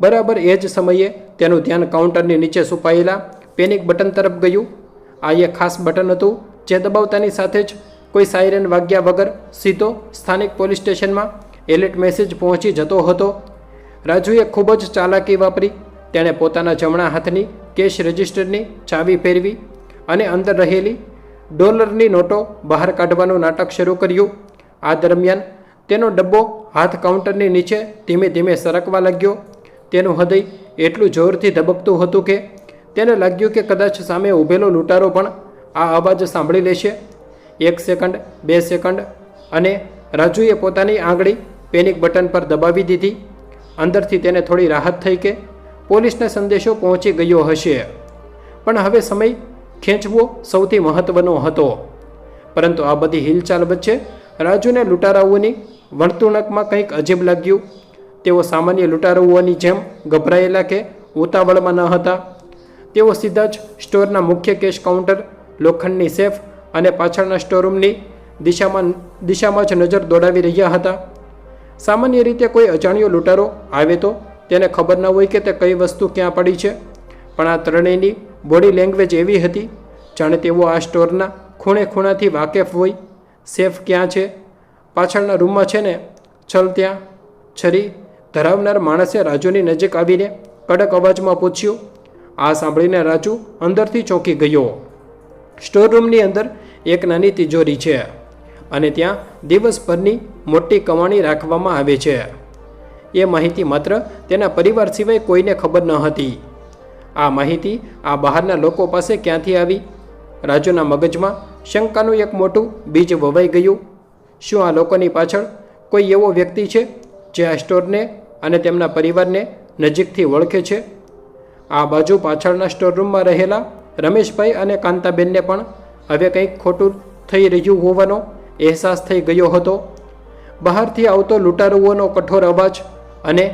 બરાબર એ જ સમયે તેનું ધ્યાન કાઉન્ટરની નીચે છુપાયેલા પેનિક બટન તરફ ગયું. આ એક ખાસ બટન હતું, જે દબાવતાની સાથે જ કોઈ સાયરન વાગ્યા વગર સીધો સ્થાનિક પોલીસ સ્ટેશનમાં એલર્ટ મેસેજ પહોંચી જતો હતો. રાજુએ ખૂબ જ ચાલાકી વાપરી. તેણે પોતાના જમણા હાથની કેશ રજિસ્ટરની ચાવી ફેરવી અને અંદર રહેલી ડોલરની નોટો બહાર કાઢવાનું નાટક શરૂ કર્યું. આ દરમિયાન તેનો ડબ્બો હાથ કાઉન્ટરની નીચે ધીમે ધીમે સરકવા લાગ્યો. તેનું હૃદય એટલું જોરથી ધબકતું હતું કે તેને લાગ્યું કે કદાચ સામે ઊભેલો લૂંટારો પણ આ અવાજ સાંભળી લેશે. 1 સેકન્ડ, 2 સેકન્ડ, અને રાજુએ પોતાની આંગળી પેનિક બટન પર દબાવી દીધી. અંદરથી તેને થોડી રાહત થઈ કે પોલીસને સંદેશો પહોંચી ગયો હશે. પણ હવે સમય ખેંચવો સૌથી મહત્ત્વનો હતો. પરંતુ આ બધી હિલચાલ વચ્ચે રાજુને લૂંટારાઓની વર્તણૂકમાં કંઈક અજીબ લાગ્યું. તેઓ સામાન્ય લૂંટારાઓની જેમ ગભરાયેલા કે ઉતાવળમાં ન હતા. તેઓ સીધા જ સ્ટોરના મુખ્ય કેશ કાઉન્ટર, લોખંડની સેફ અને પાછળના સ્ટોરરૂમની દિશામાં જ નજર દોડાવી રહ્યા હતા. સામાન્ય રીતે કોઈ અજાણ્યો લૂંટારો આવે તો તેને ખબર ન હોય કે તે કઈ વસ્તુ ક્યાં પડી છે. પણ આ ત્રણેયની બોડી લેંગ્વેજ એવી હતી જાણે તેઓ આ સ્ટોરના ખૂણે ખૂણાથી વાકેફ હોય. સેફ ક્યાં છે? પાછળના રૂમમાં છે ને? ચલ ત્યાં. છરી ધરાવનાર માણસે રાજુની નજીક આવીને કડક અવાજમાં પૂછ્યું. આ સાંભળીને રાજુ અંદરથી ચોંકી ગયો. સ્ટોરરૂમની અંદર એક નાની તિજોરી છે અને ત્યાં દિવસભરની મોટી કમાણી રાખવામાં આવે છે. એ માહિતી માત્ર તેના પરિવાર સિવાય કોઈને ખબર ન હતી. આ માહિતી આ બહારના લોકો પાસે ક્યાંથી આવી? રાજુના મગજમાં શંકાનું એક મોટું બીજ વવાઈ ગયું. શું આ લોકોની પાછળ કોઈ એવો વ્યક્તિ છે જે આ સ્ટોરને અને તેમના પરિવારને નજીકથી ઓળખે છે? આ બાજુ પાછળના સ્ટોરરૂમમાં રહેલા રમેશભાઈ અને કાંતાબેનને પણ હવે કંઈક ખોટું થઈ રહ્યું હોવાનો અહેસાસ થઈ ગયો હતો. બહારથી આવતો લૂંટારુઓનો કઠોર અવાજ અને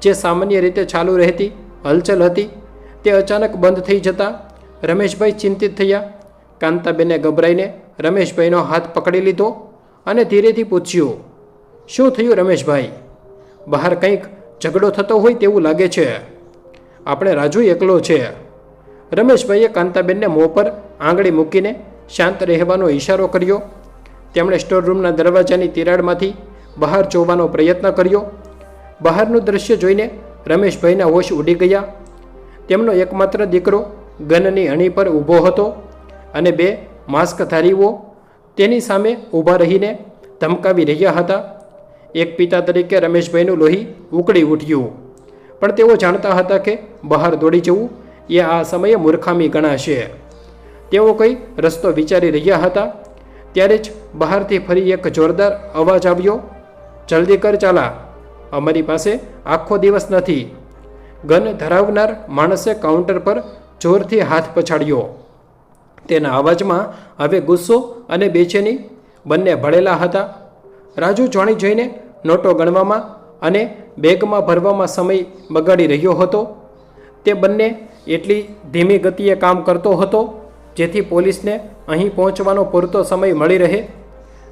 જે સામાન્ય રીતે ચાલુ રહેતી હલચલ હતી તે અચાનક બંધ થઈ જતાં રમેશભાઈ ચિંતિત થયા. કાંતાબેને ગભરાઈને રમેશભાઈનો હાથ પકડી લીધો અને ધીરેથી પૂછ્યું, શું થયું રમેશભાઈ? બહાર કંઈક ઝઘડો થતો હોય તેવું લાગે છે. આપણે રાજુ એકલો છે. રમેશભાઈએ કાંતાબેનને મોં પર આંગળી મૂકીને શાંત રહેવાનો ઈશારો કર્યો. તેમણે સ્ટોરરૂમના દરવાજાની તિરાડમાંથી બહાર જોવાનો પ્રયત્ન કર્યો. બહારનું દૃશ્ય જોઈને રમેશભાઈના હોશ ઉડી ગયા. તેમનો એકમાત્ર દીકરો ગનની અણી પર ઊભો હતો અને 2 માસ્કધારીઓ તેની સામે ઊભા રહીને ધમકાવી રહ્યા હતા. એક પિતા તરીકે રમેશભાઈનું લોહી ઉકળી ઉઠ્યું. પણ તેઓ જાણતા હતા કે બહાર દોડી જવું એ આ સમયે મૂર્ખામી ગણાશે. તેઓ કોઈ રસ્તો વિચારી રહ્યા હતા ત્યારે જ બહારથી ફરી એક જોરદાર અવાજ આવ્યો. જલ્દી કર ચાલા, અમારી પાસે આખો દિવસ નથી. ગન ધરાવનાર માણસે કાઉન્ટર પર જોરથી હાથ પછાડ્યો. તેના અવાજમાં હવે ગુસ્સો અને બેચેની બંને ભળેલા હતા. રાજુ જાણી જોઈને નોટો ગણવામાં અને બેગમાં ભરવામાં સમય બગાડી રહ્યો હતો. તે બંને એટલી ધીમી ગતિએ કામ કરતો હતો જેથી પોલીસને અહીં પહોંચવાનો પૂરતો સમય મળી રહે.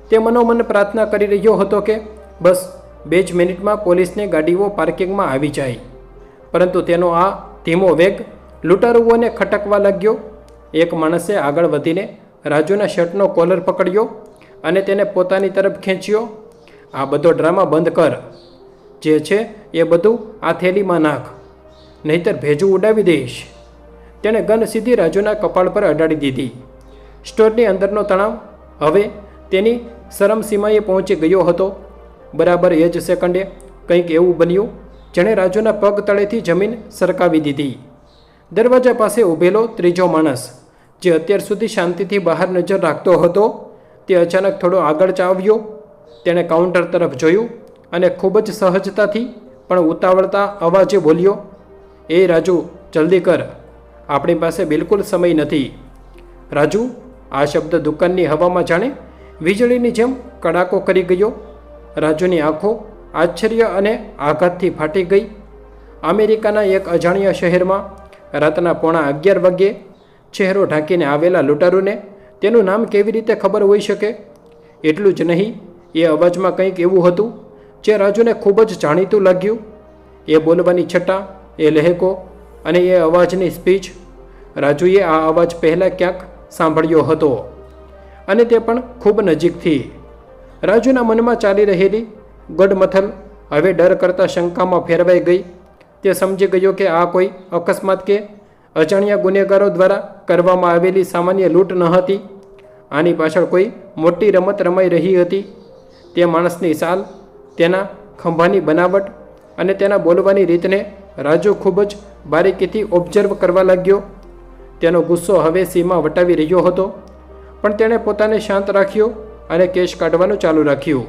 તે મનોમન પ્રાર્થના કરી રહ્યો હતો કે બસ 2 જ મિનિટમાં પોલીસની ગાડીઓ પાર્કિંગમાં આવી જાય. પરંતુ તેનો આ ધીમો વેગ લૂંટારુઓને ખટકવા લાગ્યો. એક માણસે આગળ વધીને રાજુના શર્ટનો કોલર પકડ્યો અને તેને પોતાની તરફ ખેંચ્યો. આ બધો ડ્રામા બંધ કર. જે છે એ બધું આ થેલીમાં નાખ, નહીતર ભેજું ઉડાવી દઈશ. તેણે ગન સીધી રાજુના કપાળ પર અડાડી દીધી. સ્ટોરની અંદરનો તણાવ હવે તેની ચરમસીમાએ પહોંચી ગયો હતો. બરાબર એ જ સેકન્ડે કંઈક એવું બન્યું જેણે રાજુના પગ તળેથી જમીન સરકાવી દીધી. દરવાજા પાસે ઊભેલો ત્રીજો માણસ, જે અત્યાર સુધી શાંતિથી બહાર નજર રાખતો હતો, તે અચાનક થોડો આગળ ચાવ્યો. તેણે કાઉન્ટર તરફ જોયું અને ખૂબ જ સહજતાથી પણ ઉતાવળતા અવાજે બોલ્યો, એ રાજુ, જલ્દી કર, આપણી પાસે બિલકુલ સમય નથી. રાજુ, આ શબ્દ દુકાનની હવામાં જાણે વીજળીની જેમ કડાકો કરી ગયો. રાજુની આંખો આશ્ચર્ય અને આઘાતથી ફાટી ગઈ. અમેરિકાના એક અજાણ્યા શહેરમાં રાતના 11:15 વાગ્યે ચહેરો ઢાંકીને આવેલા લૂંટારૂને તેનું નામ કેવી રીતે ખબર હોઈ શકે? એટલું જ નહીં, એ અવાજમાં કંઈક એવું હતું જે રાજુને ખૂબ જ જાણીતું લાગ્યું. એ બોલવાની છટા, એ લહેકો અને એ અવાજની સ્પીચ. રાજુએ આ અવાજ પહેલાં ક્યાંક સાંભળ્યો હતો અને તે પણ ખૂબ નજીકથી. રાજુના મનમાં ચાલી રહેલી ગડમથલ હવે ડર કરતાં શંકામાં ફેરવાઈ ગઈ. તે સમજી ગયો કે આ કોઈ અકસ્માત કે અજાણ્યા ગુનેગારો દ્વારા કરવામાં આવેલી સામાન્ય લૂંટ ન હતી. આની પાછળ કોઈ મોટી રમત રમાઈ રહી હતી. તે માણસની ચાલ, તેના ખંભાની બનાવટ અને તેના બોલવાની રીતને રાજુ ખૂબ જ બારીકીથી ઓબ્ઝર્વ કરવા લાગ્યો. તેનો ગુસ્સો હવે સીમા વટાવી રહ્યો હતો, પણ તેણે પોતાને શાંત રાખ્યો અને કેશ કાઢવાનું ચાલુ રાખ્યું.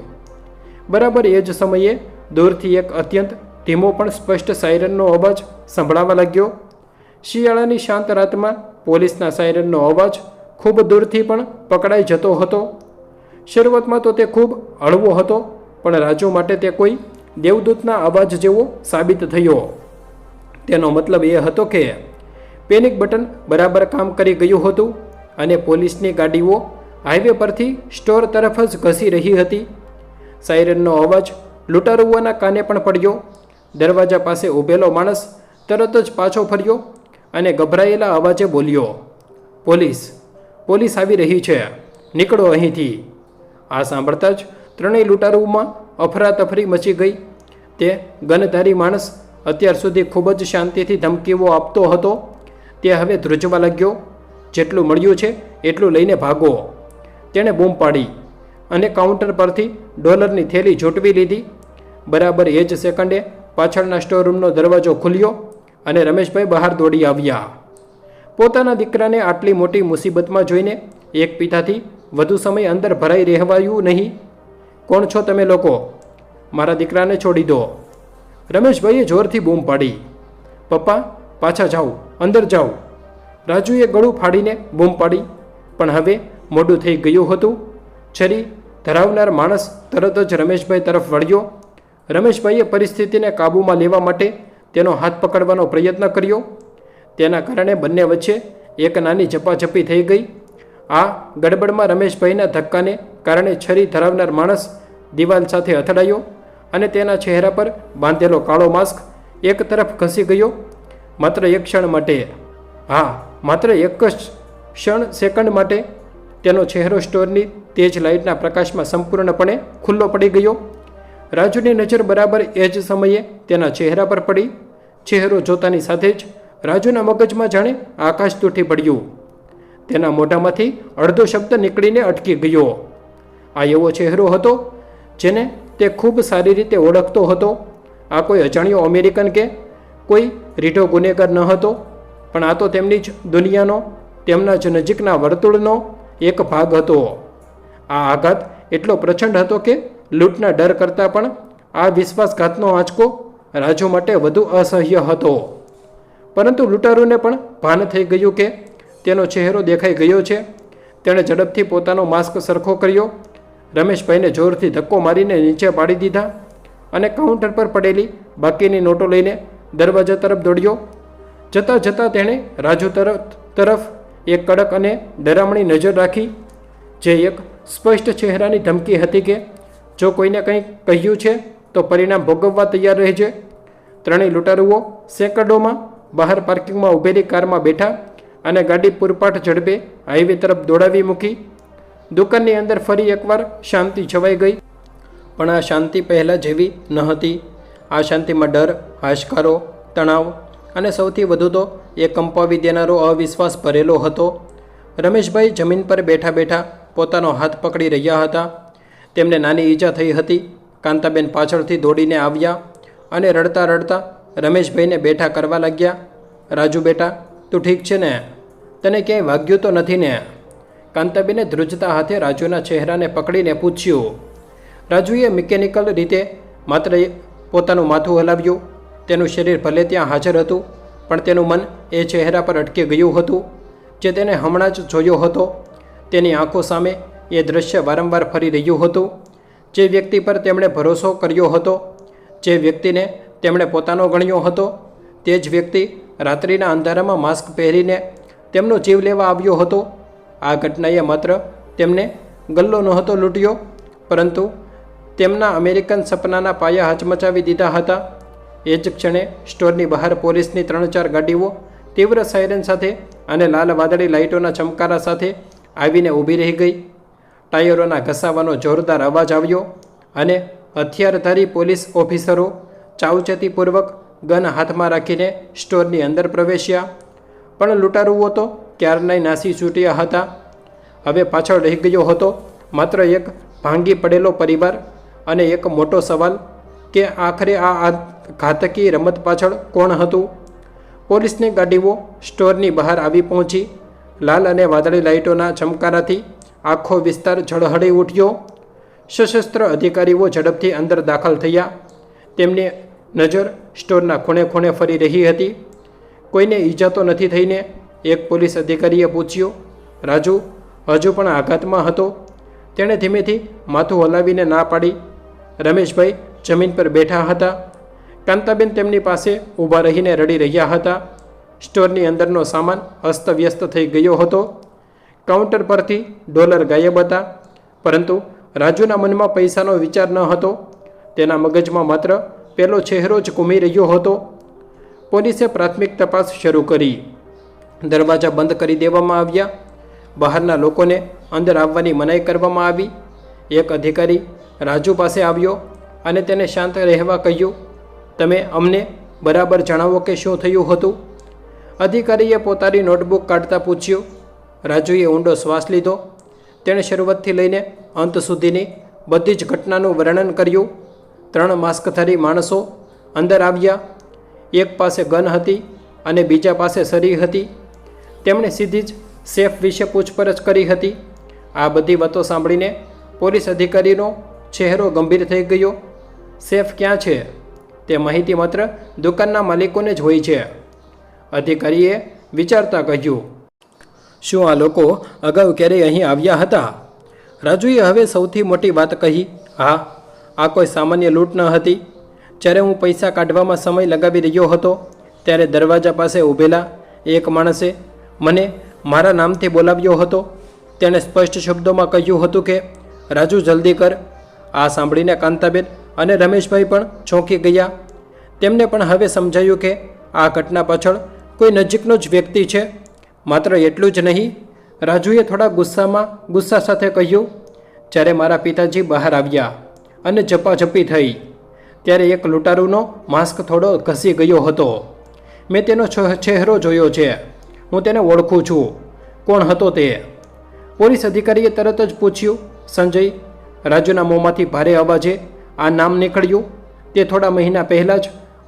બરાબર એ જ સમયે દૂરથી એક અત્યંત ધીમો પણ સ્પષ્ટ સાયરનનો અવાજ સંભળાવા લાગ્યો. શિયાળાની શાંત રાતમાં પોલીસના સાયરનનો અવાજ ખૂબ દૂરથી પણ પકડાઈ જતો હતો. શરૂઆતમાં તો તે ખૂબ હળવો હતો, પણ રાજુ માટે તે કોઈ દેવદૂતના અવાજ જેવો સાબિત થયો. તેનો મતલબ એ હતો કે પેનિક બટન બરાબર કામ કરી ગયું હતું અને પોલીસની ગાડીઓ હાઈવે પરથી સ્ટોર તરફ જ ઘસી રહી હતી. સાયરનનો અવાજ લૂંટારુઓના કાને પણ પડ્યો. દરવાજા પાસે ઊભેલો માણસ તરત જ પાછો ફર્યો અને ગભરાયેલા અવાજે બોલ્યો, પોલીસ આવી રહી છે, નીકળો અહીંથી. આ સાંભળતા જ ત્રણેય લૂંટારુઓમાં અફરાતફરી મચી ગઈ. તે ગનધારી માણસ અત્યાર સુધી ખૂબ જ શાંતિથી ધમકીઓ આપતો હતો, તે હવે ધ્રુજવા લાગ્યો. જેટલું મળ્યું છે એટલું લઈને ભાગો, તેણે બૂમ પાડી અને કાઉન્ટર પરથી ડોલરની થેલી ઝૂંટવી લીધી. બરાબર એ જ સેકન્ડે પાછળના સ્ટોરરૂમનો દરવાજો ખુલ્યો અને રમેશભાઈ બહાર દોડી આવ્યા. પોતાના દીકરાને આટલી મોટી મુસીબતમાં જોઈને એક પિતાથી વધુ સમય અંદર ભરાઈ રહેવાયું નહીં. કોણ છો તમે લોકો? મારા દીકરાને છોડી દો. રમેશભાઈએ જોરથી બૂમ પાડી. પપ્પા, પાછા જાઓ, અંદર જાઓ. રાજુએ ગળું ફાડીને બૂમ પાડી, પણ હવે મોડું થઈ ગયું હતું. છરી ધરાવનાર માણસ તરત જ રમેશભાઈ તરફ વળ્યો. રમેશભાઈએ પરિસ્થિતિને કાબૂમાં લેવા માટે તેનો હાથ પકડવાનો પ્રયત્ન કર્યો. તેના કારણે બંને વચ્ચે એક નાની ઝપાઝપી થઈ ગઈ. આ ગડબડમાં રમેશભાઈના ધક્કાને કારણે છરી ધરાવનાર માણસ દિવાલ સાથે અથડાયો અને તેના ચહેરા પર બાંધેલો કાળો માસ્ક એક તરફ ખસી ગયો. માત્ર એક ક્ષણ માટે, માત્ર એક જ સેકન્ડ માટે તેનો ચહેરો સ્ટોરની તેજ લાઇટના પ્રકાશમાં સંપૂર્ણપણે ખુલ્લો પડી ગયો. રાજુની નજર બરાબર એ જ સમયે તેના ચહેરા પર પડી. ચહેરો જોતાની સાથે જ રાજુના મગજમાં જાણે આકાશ તૂટી પડ્યું. તેના મોઢામાંથી અડધો શબ્દ નીકળીને અટકી ગયો. આ એવો ચહેરો હતો જેને તે ખૂબ સારી રીતે ઓળખતો હતો. આ કોઈ અજાણ્યો અમેરિકન કે કોઈ રીઢો ગુનેગાર ન હતો, પણ આ તો તેમની જ દુનિયાનો, તેમના જ નજીકના વર્તુળનો એક ભાગ હતો. આ આઘાત એટલો પ્રચંડ હતો કે લૂંટના ડર કરતાં પણ આ વિશ્વાસઘાતનો આંચકો રાજુ માટે વધુ અસહ્ય હતો. પરંતુ લૂંટારૂને પણ ભાન થઈ ગયું કે તેનો ચહેરો દેખાઈ ગયો છે. તેણે ઝડપથી પોતાનો માસ્ક સરખો કર્યો, રમેશભાઈને જોરથી ધક્કો મારીને નીચે પાડી દીધા અને કાઉન્ટર પર પડેલી બાકીની નોટો લઈને દરવાજા તરફ દોડ્યો. જતાં જતાં તેણે રાજુ તરફ એક કડક અને ડરામણી નજર રાખી, જે એક સ્પષ્ટ ચહેરાની ધમકી હતી કે જો કોઈને કંઈ કહ્યું છે તો પરિણામ ભોગવવા તૈયાર રહેજે. ત્રણેય લૂંટારુઓ સેકન્ડોમાં બહાર પાર્કિંગમાં ઊભેલી કારમાં બેઠા અને ગાડી પૂરપાટ ઝડપે હાઈવે તરફ દોડાવી મૂકી. દુકાનની અંદર ફરી એકવાર શાંતિ છવાઈ ગઈ, પણ આ શાંતિ પહેલાં જેવી ન હતી. આ શાંતિમાં ડર, હાશકારો, તણાવ અને સૌથી વધુ તો એ કંપાવી દેનારો અવિશ્વાસ ભરેલો હતો. રમેશભાઈ જમીન પર બેઠા બેઠા પોતાનો હાથ પકડી રહ્યા હતા. તેમને નાની ઈજા થઈ હતી. કાંતાબેન પાછળથી દોડીને આવ્યા અને રડતા રડતા રમેશભાઈને બેઠા કરવા લાગ્યા. રાજુ બેટા, તું ઠીક છે ને? તને ક્યાંય વાગ્યું તો નથી ને? કાંતાબેને ધ્રુજતા હાથે રાજુના ચહેરાને પકડીને પૂછ્યું. રાજુએ મિકેનિકલ રીતે માત્ર પોતાનું માથું હલાવ્યું. તેનું શરીર ભલે ત્યાં હાજર હતું, પણ તેનું મન એ ચહેરા પર અટકી ગયું હતું જે તેને હમણાં જ જોયો હતો. તેની આંખો સામે એ દૃશ્ય વારંવાર ફરી રહ્યું હતું. જે વ્યક્તિ પર તેમણે ભરોસો કર્યો હતો, જે વ્યક્તિને તેમણે પોતાનો ગણ્યો હતો, તે જ વ્યક્તિ રાત્રિના અંધારામાં માસ્ક પહેરીને તેમનો જીવ લેવા આવ્યો હતો. આ ઘટનાએ માત્ર તેમને ગલ્લો નહોતો લૂંટ્યો, પરંતુ તેમના અમેરિકન સપનાના પાયા હચમચાવી દીધા હતા. એ જ ક્ષણે સ્ટોરની બહાર પોલીસની 3-4 ગાડીઓ તીવ્ર સાયરન સાથે અને લાલ વાદળી લાઇટોના ચમકારા સાથે આવીને ઊભી રહી ગઈ. ટાયરોના ઘસાવાનો જોરદાર અવાજ આવ્યો અને હથિયારધારી પોલીસ ઓફિસરો ચાવચેતીપૂર્વક ગન હાથમાં રાખીને સ્ટોરની અંદર પ્રવેશ્યા. પણ લૂંટારુઓ તો ક્યારનાય નાસી છૂટ્યા હતા. હવે પાછળ રહી ગયો હતો માત્ર એક ભાંગી પડેલો પરિવાર અને એક મોટો સવાલ કે આખરે આ ઘાતકી રમત પાછળ કોણ હતું? પોલીસની ગાડીઓ સ્ટોરની બહાર આવી પહોંચી. લાલ અને વાદળી લાઇટોના ચમકારાથી આખો વિસ્તાર ઝળહળી ઉઠ્યો. સશસ્ત્ર અધિકારીઓ ઝડપથી અંદર દાખલ થયા. તેમની નજર સ્ટોરના ખૂણે ખૂણે ફરી રહી હતી. કોઈને ઈજા તો નથી થઈને? એક પોલીસ અધિકારીએ પૂછ્યું. રાજુ હજુ પણ આઘાતમાં હતો. તેણે ધીમેથી માથું હલાવીને ના પાડી. રમેશભાઈ જમીન પર બેઠા હતા. કાંતાબેન તેમની પાસે ઊભા રહીને રડી રહ્યા હતા. સ્ટોરની અંદરનો સામાન અસ્તવ્યસ્ત થઈ ગયો હતો. કાઉન્ટર પરથી ડોલર ગાયબ હતા. પરંતુ રાજુના મનમાં પૈસાનો વિચાર ન હતો. તેના મગજમાં માત્ર પેલો ચહેરો જ ઘૂમી રહ્યો હતો. પોલીસે પ્રાથમિક તપાસ શરૂ કરી. દરવાજા બંધ કરી દેવામાં આવ્યા. બહારના લોકોને અંદર આવવાની મનાઈ કરવામાં આવી. એક અધિકારી રાજુ પાસે આવ્યો અને તેને શાંત રહેવા કહ્યું. તમે અમને બરાબર જણાવો કે શું થયું હતું? અધિકારીએ પોતાની નોટબુક કાઢતા પૂછ્યું. રાજુએ ઊંડો શ્વાસ લીધો. તેણે શરૂઆતથી લઈને અંત સુધીની બધી જ ઘટનાનું વર્ણન કર્યું. 3 માસ્કધારી માણસો અંદર આવ્યા. એક પાસે ગન હતી અને બીજા પાસે સરી હતી. તેમણે સીધી જ સેફ વિશે પૂછપરછ કરી હતી. આ બધી વાતો સાંભળીને પોલીસ અધિકારીનો ચહેરો ગંભીર થઈ ગયો. સેફ ક્યાં છે? તે માહિતી માત્ર દુકાનના માલિકોને જ હોય છે. અધિકારીએ વિચારતા કહ્યું. શું આ લોકો અગાઉ ક્યારેય અહીં આવ્યા હતા? રાજુએ હવે સૌથી મોટી વાત કહી. હા, આ કોઈ સામાન્ય લૂંટ ન હતી. જ્યારે હું પૈસા કાઢવામાં સમય લગાવી રહ્યો હતો ત્યારે દરવાજા પાસે ઊભેલા એક માણસે મને મારા નામથી બોલાવ્યો હતો. તેણે સ્પષ્ટ શબ્દોમાં કહ્યું હતું કે રાજુ જલ્દી કર. આ સાંભળીને કાંતાબેન અને રમેશભાઈ પણ ચોંકી ગયા. તેમને પણ હવે સમજાયું કે આ ઘટના પાછળ કોઈ નજીકનો જ વ્યક્તિ છે. માત્ર એટલું જ નહીં, રાજુએ થોડા ગુસ્સા સાથે કહ્યું. જ્યારે મારા પિતાજી બહાર આવ્યા અને ઝપાઝપી થઈ ત્યારે એક લૂંટારૂનો માસ્ક થોડો ઘસી ગયો હતો. મેં તેનો ચહેરો જોયો છે. હું તેને ઓળખું છું. કોણ હતો તે? પોલીસ અધિકારીએ તરત જ પૂછ્યું. સંજય. રાજુના મોંમાંથી ભારે અવાજે આ નામ નીકળ્યું. તે થોડા મહિના પહેલાં જ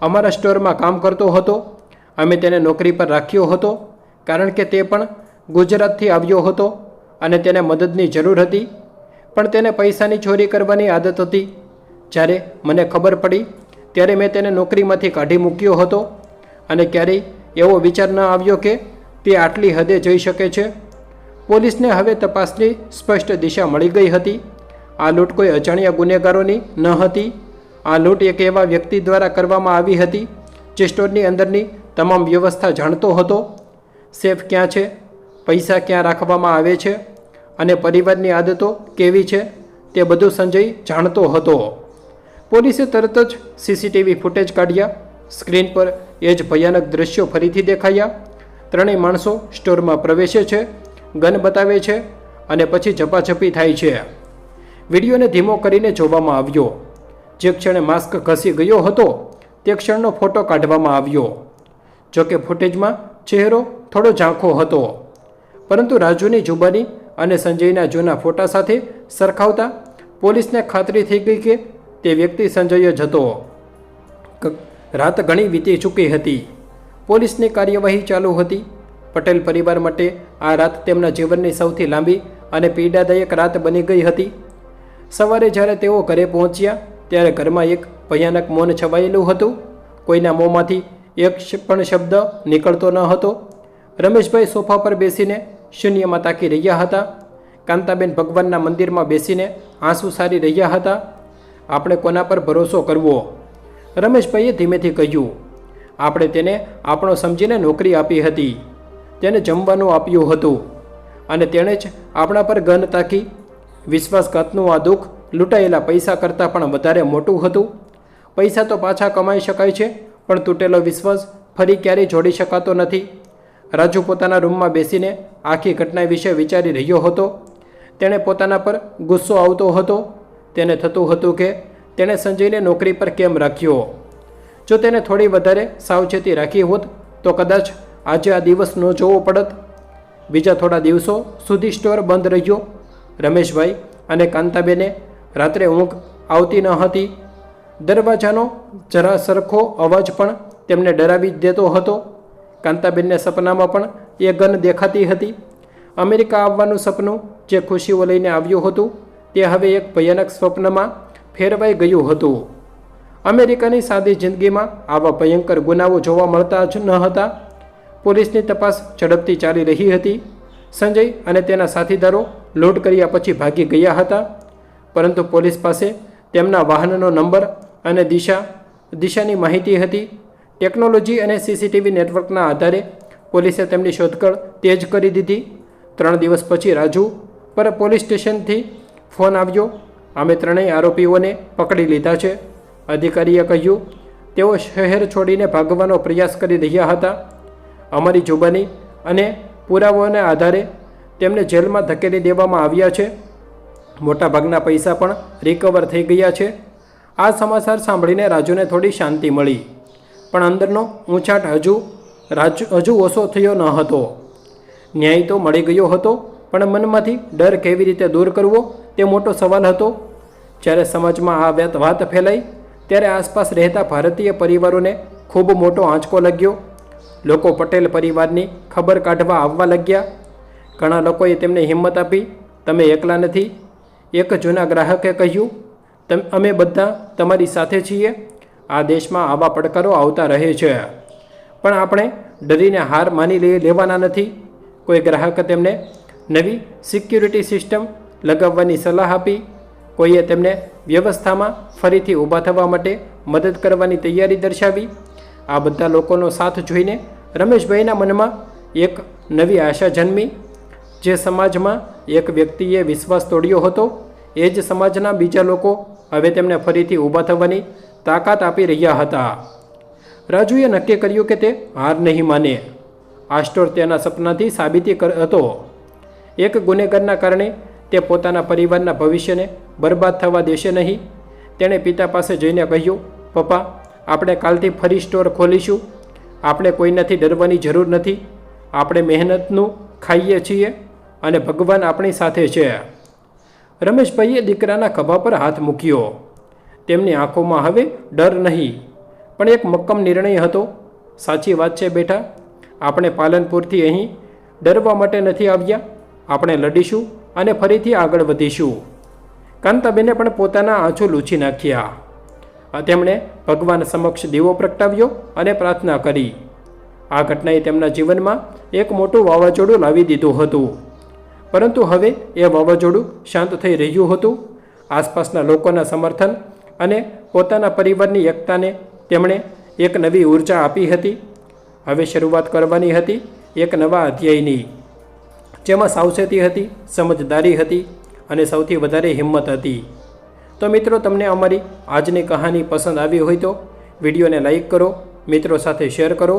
અમારા સ્ટોરમાં કામ કરતો હતો. અમે તેને નોકરી પર રાખ્યો હતો કારણ કે તે પણ ગુજરાતથી આવ્યો હતો અને તેને મદદની જરૂર હતી. પણ તેને પૈસાની ચોરી કરવાની આદત હતી. જ્યારે મને ખબર પડી ત્યારે મેં તેને નોકરીમાંથી કાઢી મૂક્યો હતો અને ક્યારેય એવો વિચાર ન આવ્યો કે તે આટલી હદે જઈ શકે છે. પોલીસને હવે તપાસની સ્પષ્ટ દિશા મળી ગઈ હતી. આ લૂંટ કોઈ અજાણ્યા ગુનેગારોની ન હતી. આ લૂંટ એક એવા વ્યક્તિ દ્વારા કરવામાં આવી હતી જે સ્ટોરની અંદરની તમામ વ્યવસ્થા જાણતો હતો. સેફ ક્યાં છે, પૈસા ક્યાં રાખવામાં આવે છે અને પરિવારની આદતો કેવી છે તે બધું સંજય જાણતો હતો. પોલીસે તરત જ સીસીટીવી ફૂટેજ કાઢ્યા. સ્ક્રીન પર એ જ ભયાનક દૃશ્યો ફરીથી દેખાયા. 3 માણસો સ્ટોરમાં પ્રવેશે છે, ગન બતાવે છે અને પછી ઝપાઝપી થાય છે. વિડીયોને ધીમો કરીને જોવામાં આવ્યો. જે ક્ષણે માસ્ક ઘસી ગયો હતો તે ક્ષણનો ફોટો કાઢવામાં આવ્યો. જોકે ફૂટેજમાં ચહેરો થોડો ઝાંખો હતો, પરંતુ રાજુની જુબાની અને સંજયના જૂના ફોટા સાથે સરખાવતા પોલીસને ખાતરી થઈ ગઈ કે તે વ્યક્તિ સંજય જ હતો. રાત ઘણી વીતી ચૂકી હતી. પોલીસની કાર્યવાહી ચાલુ હતી. પટેલ પરિવાર માટે આ રાત તેમના જીવનની સૌથી લાંબી અને પીડાદાયક રાત બની ગઈ હતી. સવારે જ્યારે તેઓ ઘરે પહોંચ્યા ત્યારે ઘરમાં એક ભયાનક મૌન છવાયેલું હતું. કોઈના મોંમાંથી એક પણ શબ્દ નીકળતો ન હતો. રમેશભાઈ સોફા પર બેસીને શૂન્યમાં તાકી રહ્યા હતા. કાંતાબેન ભગવાનના મંદિરમાં બેસીને આંસુ સારી રહ્યા હતા. આપણે કોના પર ભરોસો કરવો? રમેશભાઈએ ધીમેથી કહ્યું. આપણે તેને આપણો સમજીને નોકરી આપી હતી. તેને જમવાનું આપ્યું હતું અને તેણે જ આપણા પર ગન તાકી. વિશ્વાસઘાતનું આ દુઃખ લૂંટાયેલા પૈસા કરતાં પણ વધારે મોટું હતું. પૈસા તો પાછા કમાઈ શકાય છે, પણ તૂટેલો વિશ્વાસ ફરી ક્યારેય જોડી શકાતો નથી. રાજુ પોતાના રૂમમાં બેસીને આખી ઘટના વિશે વિચારી રહ્યો હતો. તેણે પોતાના પર ગુસ્સો આવતો હતો. તેને થતું હતું કે તેણે સંજયને નોકરી પર કેમ રાખ્યો. જો તેને થોડી વધારે સાવચેતી રાખી હોત તો કદાચ આજે આ દિવસ ન જોવો પડત. બીજા થોડા દિવસો સુધી સ્ટોર બંધ રહ્યો. રમેશભાઈ અને કાંતાબેને રાત્રે ઊંઘ આવતી ન હતી. દરવાજાનો જરા સરખો અવાજ પણ તેમને ડરાવી દેતો હતો. કાંતાબેનને સપનામાં પણ એ ગન દેખાતી હતી. અમેરિકા આવવાનું સપનું જે ખુશીઓ લઈને આવ્યું હતું તે હવે એક ભયાનક સ્વપ્નમાં ફેરવાઈ ગયું હતું. અમેરિકાની સાદી જિંદગીમાં આવા ભયંકર ગુનાઓ જોવા મળતા જ ન હતા. પોલીસની તપાસ ઝડપથી ચાલી રહી હતી. સંજય અને તેના સાથીદારો લૂંટ કર્યા પછી ભાગી ગયા હતા, પરંતુ પોલીસ પાસે તેમના વાહનનો નંબર અને દિશાની માહિતી હતી. ટેકનોલોજી અને સીસીટીવી નેટવર્કના આધારે પોલીસે તેમની શોધખોળ તેજ કરી દીધી. 3 દિવસ પછી રાજુ પર પોલીસ સ્ટેશનથી ફોન આવ્યો. અમે ત્રણેય આરોપીઓને પકડી લીધા છે. અધિકારીએ કહ્યું, તેઓ શહેર છોડીને ભાગવાનો પ્રયાસ કરી રહ્યા હતા. અમારી જુબાની અને પુરાવાઓના આધારે તેમને જેલમાં ધકેલી દેવામાં આવ્યા છે. મોટાભાગના પૈસા પણ રિકવર થઈ ગયા છે. આ સમાચાર સાંભળીને રાજુને થોડી શાંતિ મળી, પણ અંદરનો ઊંચાટ હજુ ઓછો થયો ન હતો. ન્યાય તો મળી ગયો હતો, પણ મનમાંથી ડર કેવી રીતે દૂર કરવો તે મોટો સવાલ હતો. જ્યારે સમાજમાં આ વાત ફેલાઈ ત્યારે આસપાસ રહેતા ભારતીય પરિવારોને ખૂબ મોટો આંચકો લાગ્યો. લોકો પટેલ પરિવારની ખબર કાઢવા આવવા લાગ્યા. ઘણા લોકોએ તેમને હિંમત આપી, તમે એકલા નથી. એક જૂના ગ્રાહકે કહ્યું, અમે બધા તમારી સાથે છીએ. આ દેશમાં આવા પડકારો આવતા રહે છે, પણ આપણે ડરીને હાર માની લેવાના નથી. કોઈ ગ્રાહકે તેમને નવી સિક્યુરિટી સિસ્ટમ લગાવવાની સલાહ આપી. કોઈએ તેમને વ્યવસ્થામાં ફરીથી ઊભા થવા માટે મદદ કરવાની તૈયારી દર્શાવી. આ બધા લોકોનો સાથ જોઈને રમેશભાઈના મનમાં એક નવી આશા જન્મી. જે સમાજમાં એક વ્યક્તિએ વિશ્વાસ તોડ્યો હતો, એ જ સમાજના બીજા લોકો હવે તેમને ફરીથી ઊભા થવાની તાકાત આપી રહ્યા હતા. રાજુએ નક્કી કર્યું કે તે હાર નહીં માને. આ સ્ટોર તેના સપનાથી સાબિતી હતો. એક ગુનેગારના કારણે તે પોતાના પરિવારના ભવિષ્યને બરબાદ થવા દેશે નહીં. તેણે પિતા પાસે જઈને કહ્યું, પપ્પા, આપણે કાલથી ફરી સ્ટોર ખોલીશું. આપણે કોઈનાથી ડરવાની જરૂર નથી. આપણે મહેનતનું ખાઈએ છીએ અને ભગવાન આપણી સાથે છે. રમેશભાઈએ દીકરાના ખભા પર હાથ મૂક્યો. તેમની આંખોમાં હવે ડર નહીં, પણ એક મક્કમ નિર્ણય હતો. સાચી વાત છે બેટા, આપણે પાલનપુરથી અહીં ડરવા માટે નથી આવ્યા. આપણે લડીશું અને ફરીથી આગળ વધીશું. કાંતાબેને પણ પોતાના આંચુ લૂછી નાખ્યા. તેમણે ભગવાન સમક્ષ દીવો પ્રગટાવ્યો અને પ્રાર્થના કરી. આ ઘટનાએ તેમના જીવનમાં એક મોટું વાવાઝોડું લાવી દીધું હતું, પરંતુ હવે એ વાવાઝોડું શાંત થઈ રહ્યું હતું. આસપાસના લોકોના સમર્થન અને પોતાના પરિવારની એકતાને તેમણે એક નવી ઉર્જા આપી હતી. હવે શરૂઆત કરવાની હતી એક નવા અધ્યાયની, જેમાં સાવચેતી હતી, સમજદારી હતી અને સૌથી વધારે હિંમત હતી. તો મિત્રો, તમને અમારી આજની કહાની પસંદ આવી હોય તો વિડીયોને લાઈક કરો, મિત્રો સાથે શેર કરો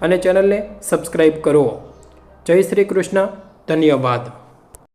અને ચેનલને સબસ્ક્રાઈબ કરો. જય શ્રી કૃષ્ણ. ધન્યવાદ.